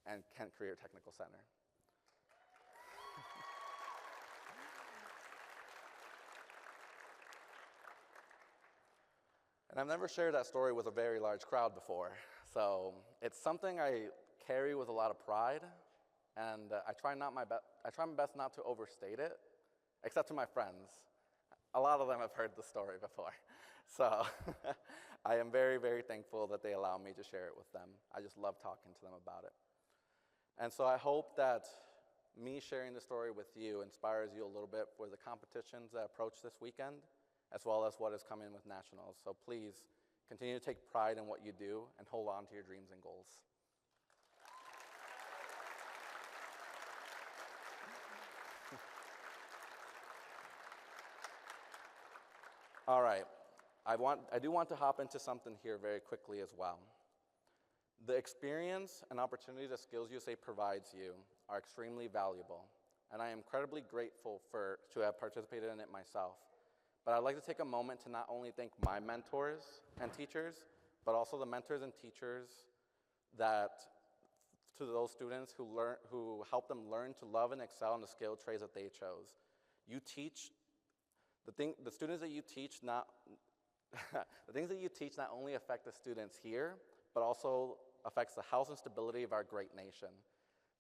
Speaker 11: and Kent Career Technical Center. And I've never shared that story with a very large crowd before. So it's something I carry with a lot of pride, and I try my best not to overstate it, except to my friends. a lot of them have heard the story before. So I am very, very thankful that they allow me to share it with them. I just love talking to them about it. And so I hope that me sharing the story with you inspires you a little bit for the competitions that approach this weekend, as well as what is coming with nationals. So please continue to take pride in what you do and hold on to your dreams and goals. All right, I do want to hop into something here very quickly as well. The experience and opportunity that SkillsUSA provides you are extremely valuable, and I am incredibly grateful to have participated in it myself. But I'd like to take a moment to not only thank my mentors and teachers, but also the mentors and teachers to those students who help them learn to love and excel in the skilled trades that they chose. You teach, the students that you teach the things that you teach not only affect the students here, but also affects the health and stability of our great nation.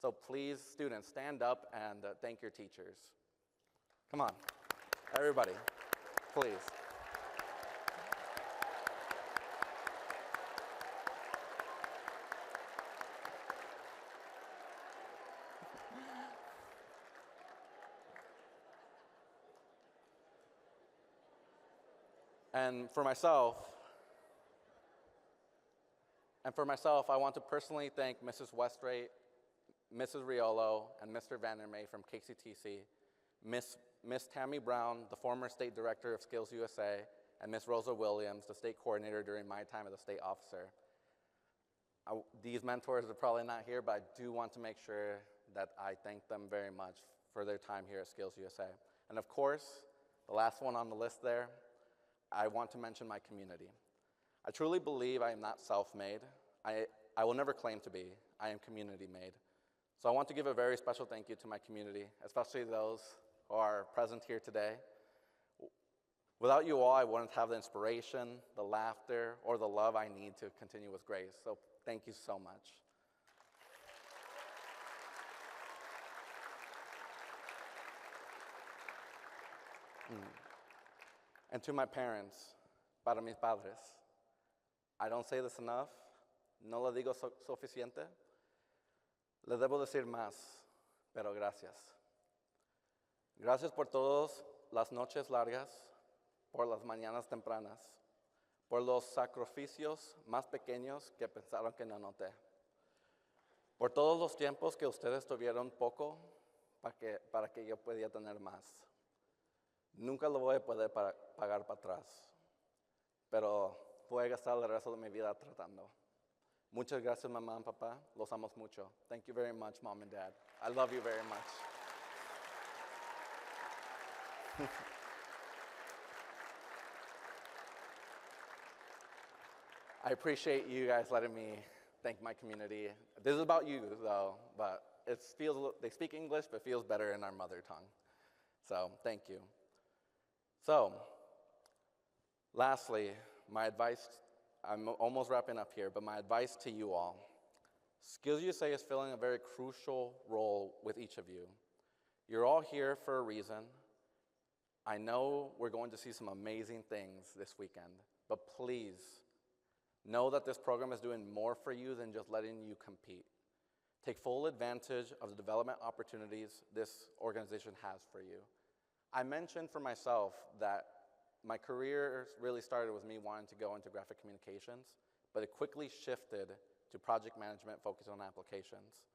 Speaker 11: So please, students, stand up and thank your teachers. Come on, everybody, please. And for myself, I want to personally thank Mrs. Westrate, Mrs. Riolo, and Mr. Vandermeer from KCTC, Miss Tammy Brown, the former state director of SkillsUSA, and Miss Rosa Williams, the state coordinator during my time as a state officer. These mentors are probably not here, but I do want to make sure that I thank them very much for their time here at SkillsUSA. And of course, the last one on the list there, I want to mention my community. I truly believe I am not self-made. I will never claim to be. I am community-made. So I want to give a very special thank you to my community, especially those who are present here today. Without you all, I wouldn't have the inspiration, the laughter, or the love I need to continue with grace. So thank you so much. And to my parents, para mis padres, I don't say this enough, no lo digo suficiente, le debo decir más, pero gracias. Gracias por todas las noches largas, por las mañanas tempranas, por los sacrificios más pequeños que pensaron que no noté, por todos los tiempos que ustedes tuvieron poco para que yo pudiera tener más. Nunca lo voy a poder pagar para atrás, pero voy a gastar el resto de mi vida tratando. Muchas gracias, mamá and papá. Los amo mucho. Thank you very much, mom and dad. I love you very much. I appreciate you guys letting me thank my community. This is about you, though, but they speak English, but it feels better in our mother tongue. So thank you. So, lastly, my advice, I'm almost wrapping up here, but my advice to you all. SkillsUSA is filling a very crucial role with each of you. You're all here for a reason. I know we're going to see some amazing things this weekend, but please know that this program is doing more for you than just letting you compete. Take full advantage of the development opportunities this organization has for you. I mentioned for myself that my career really started with me wanting to go into graphic communications, but it quickly shifted to project management focused on applications.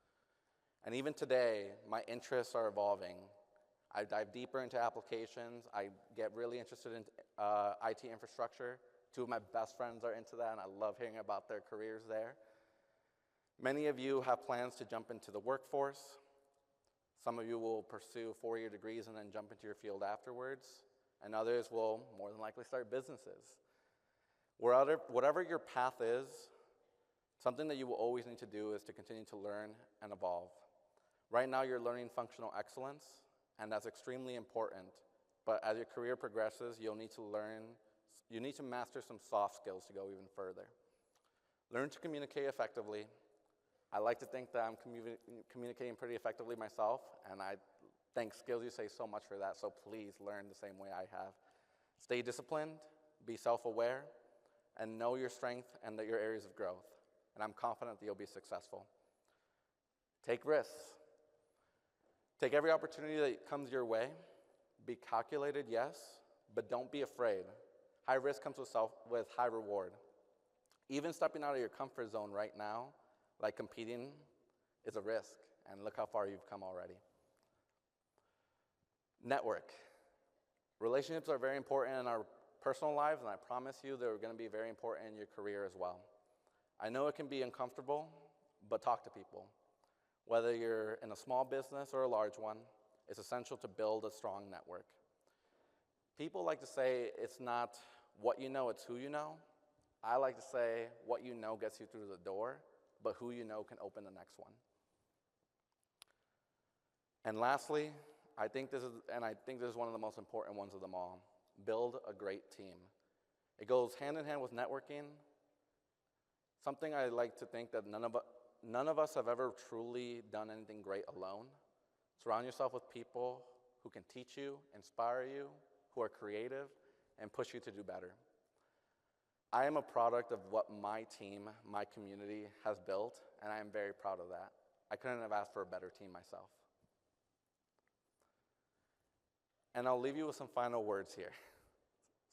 Speaker 11: And even today, my interests are evolving. I dive deeper into applications. I get really interested in IT infrastructure. Two of my best friends are into that, and I love hearing about their careers there. Many of you have plans to jump into the workforce. Some of you will pursue four-year degrees and then jump into your field afterwards, and others will more than likely start businesses. Whatever your path is, something that you will always need to do is to continue to learn and evolve. Right now, you're learning functional excellence, and that's extremely important, but as your career progresses, you need to master some soft skills to go even further. Learn to communicate effectively. I like to think that I'm communicating pretty effectively myself, and I thank SkillsUSA so much for that, so please learn the same way I have. Stay disciplined, be self-aware, and know your strength and your areas of growth. And I'm confident that you'll be successful. Take risks. Take every opportunity that comes your way. Be calculated, yes, but don't be afraid. High risk comes with high reward. Even stepping out of your comfort zone right now, like competing, is a risk, and look how far you've come already. Network. Relationships are very important in our personal lives, and I promise you they're going to be very important in your career as well. I know it can be uncomfortable, but talk to people. Whether you're in a small business or a large one, it's essential to build a strong network. People like to say it's not what you know, it's who you know. I like to say what you know gets you through the door, but who you know can open the next one. And lastly, I think this is one of the most important ones of them all. Build a great team. It goes hand in hand with networking. Something I like to think that none of us have ever truly done anything great alone. Surround yourself with people who can teach you, inspire you, who are creative, and push you to do better. I am a product of what my team, my community has built, and I am very proud of that. I couldn't have asked for a better team myself. And I'll leave you with some final words here.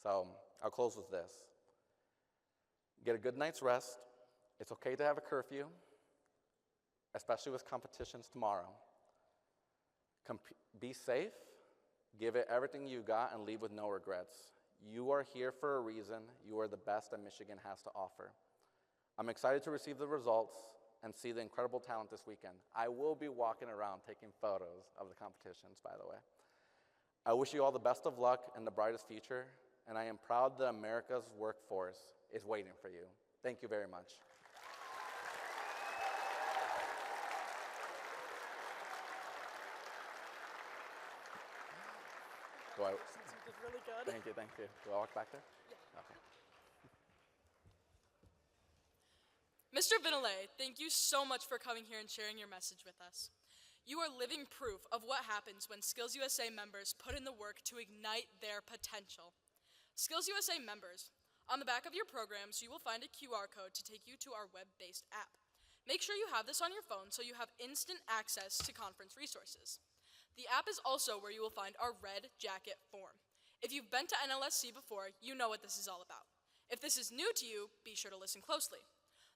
Speaker 11: So I'll close with this. Get a good night's rest. It's okay to have a curfew, especially with competitions tomorrow. Be safe, give it everything you got, and leave with no regrets. You are here for a reason. You are the best that Michigan has to offer. I'm excited to receive the results and see the incredible talent this weekend. I will be walking around taking photos of the competitions, by the way. I wish you all the best of luck and the brightest future, and I am proud that America's workforce is waiting for you. Thank you very much.
Speaker 14: This was really good.
Speaker 11: Thank you. Do I walk back there? Yeah. Okay.
Speaker 14: Mr. Vinale, thank you so much for coming here and sharing your message with us. You are living proof of what happens when SkillsUSA members put in the work to ignite their potential. SkillsUSA members, on the back of your programs, you will find a QR code to take you to our web-based app. Make sure you have this on your phone so you have instant access to conference resources. The app is also where you will find our red jacket form. If you've been to NLSC before, you know what this is all about. If this is new to you, be sure to listen closely.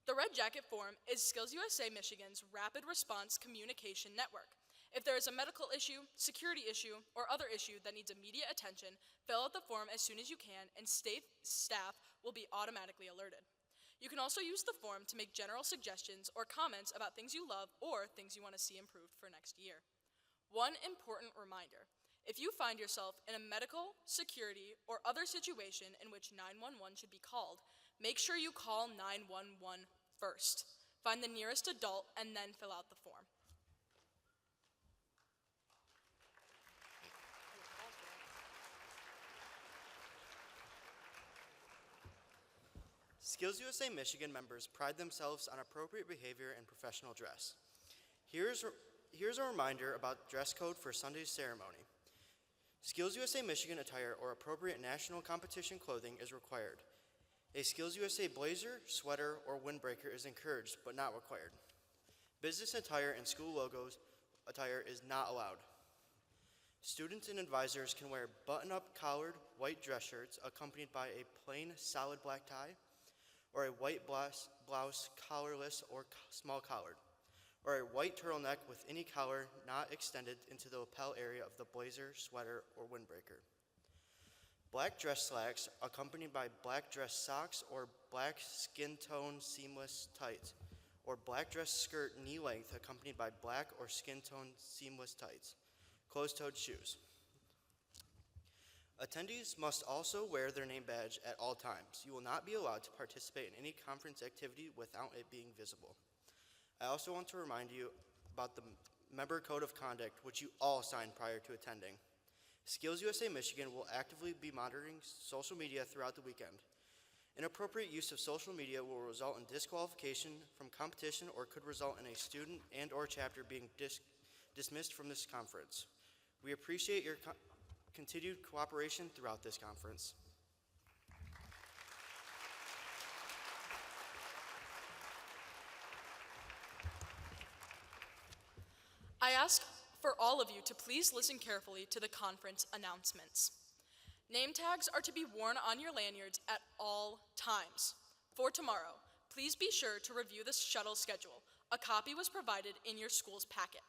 Speaker 14: The red jacket form is SkillsUSA Michigan's rapid response communication network. If there is a medical issue, security issue, or other issue that needs immediate attention, fill out the form as soon as you can, and staff will be automatically alerted. You can also use the form to make general suggestions or comments about things you love or things you want to see improved for next year. One important reminder: if you find yourself in a medical, security, or other situation in which 911 should be called, make sure you call 911 first. Find the nearest adult and then fill out the form.
Speaker 12: SkillsUSA Michigan members pride themselves on appropriate behavior and professional dress. Here's a reminder about dress code for Sunday's ceremony. SkillsUSA Michigan attire or appropriate national competition clothing is required. A SkillsUSA blazer, sweater, or windbreaker is encouraged but not required. Business attire and school logos attire is not allowed. Students and advisors can wear button-up collared white dress shirts accompanied by a plain solid black tie, or a white blouse collarless or small collared, or a white turtleneck with any collar not extended into the lapel area of the blazer, sweater, or windbreaker. Black dress slacks accompanied by black dress socks or black skin tone seamless tights, or black dress skirt knee length accompanied by black or skin tone seamless tights. Closed-toed shoes. Attendees must also wear their name badge at all times. You will not be allowed to participate in any conference activity without it being visible. I also want to remind you about the member code of conduct, which you all signed prior to attending. SkillsUSA Michigan will actively be monitoring social media throughout the weekend. Inappropriate use of social media will result in disqualification from competition or could result in a student and/or chapter being dismissed from this conference. We appreciate your continued cooperation throughout this conference.
Speaker 14: I ask for all of you to please listen carefully to the conference announcements. Name tags are to be worn on your lanyards at all times. For tomorrow, please be sure to review the shuttle schedule. A copy was provided in your school's packet.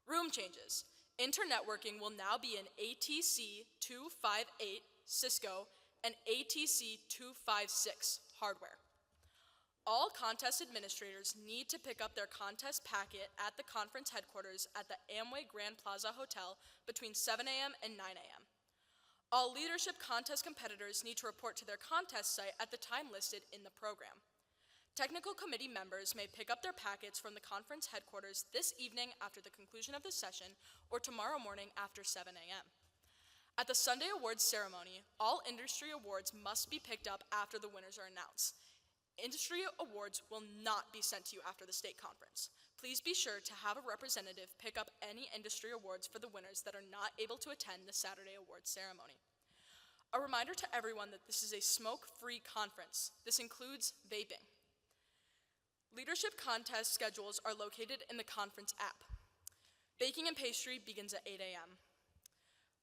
Speaker 14: Room changes. Internetworking will now be in ATC 258 Cisco and ATC 256 hardware. All contest administrators need to pick up their contest packet at the conference headquarters at the Amway Grand Plaza Hotel between 7 a.m. and 9 a.m. All leadership contest competitors need to report to their contest site at the time listed in the program. Technical committee members may pick up their packets from the conference headquarters this evening after the conclusion of the session or tomorrow morning after 7 a.m. At the Sunday Awards ceremony, all industry awards must be picked up after the winners are announced. Industry awards will not be sent to you after the state conference. Please be sure to have a representative pick up any industry awards for the winners that are not able to attend the Saturday awards ceremony. A reminder to everyone that this is a smoke-free conference. This includes vaping. Leadership contest schedules are located in the conference app. Baking and pastry begins at 8 a.m.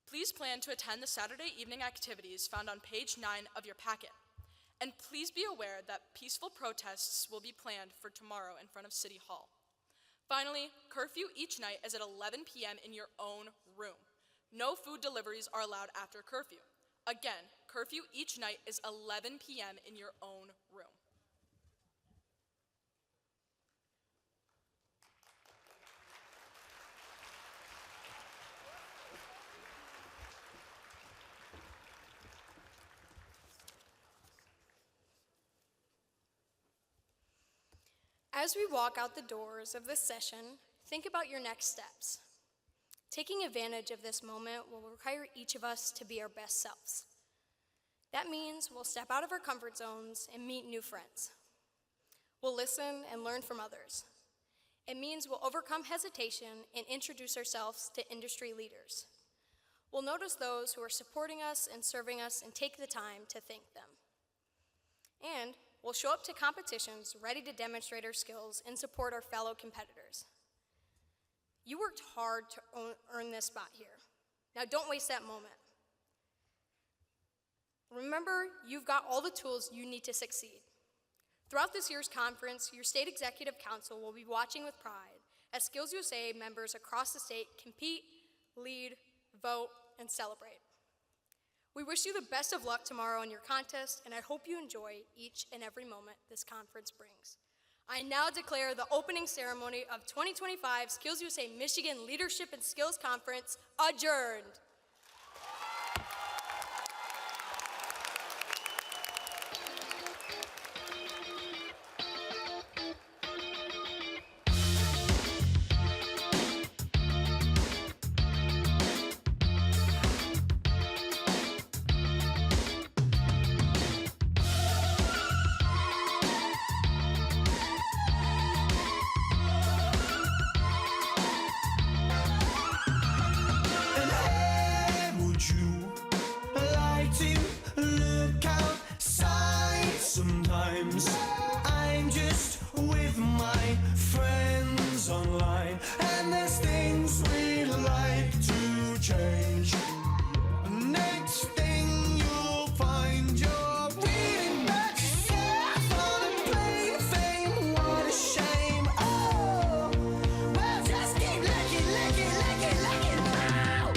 Speaker 14: Please plan to attend the Saturday evening activities found on page 9 of your packet. And please be aware that peaceful protests will be planned for tomorrow in front of City Hall. Finally, curfew each night is at 11 p.m. in your own room. No food deliveries are allowed after curfew. Again, curfew each night is 11 p.m. in your own room.
Speaker 7: As we walk out the doors of this session, think about your next steps. Taking advantage of this moment will require each of us to be our best selves. That means we'll step out of our comfort zones and meet new friends. We'll listen and learn from others. It means we'll overcome hesitation and introduce ourselves to industry leaders. We'll notice those who are supporting us and serving us and take the time to thank them. And we'll show up to competitions ready to demonstrate our skills and support our fellow competitors. You worked hard to earn this spot here. Now don't waste that moment. Remember, you've got all the tools you need to succeed. Throughout this year's conference, your state executive council will be watching with pride as SkillsUSA members across the state compete, lead, vote, and celebrate. We wish you the best of luck tomorrow in your contest, and I hope you enjoy each and every moment this conference brings. I now declare the opening ceremony of 2025 SkillsUSA Michigan Leadership and Skills Conference adjourned.
Speaker 13: Sometimes I'm just with my friends online, and there's things we'd like to change. Next thing you'll find you're reading back yourself on a plane of fame. What a shame. Oh, well, just keep looking now.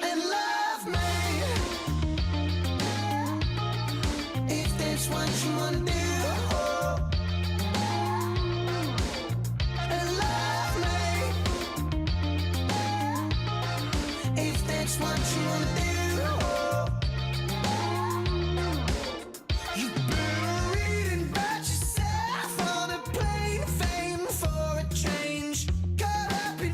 Speaker 13: And love me. If that's what you wanna do.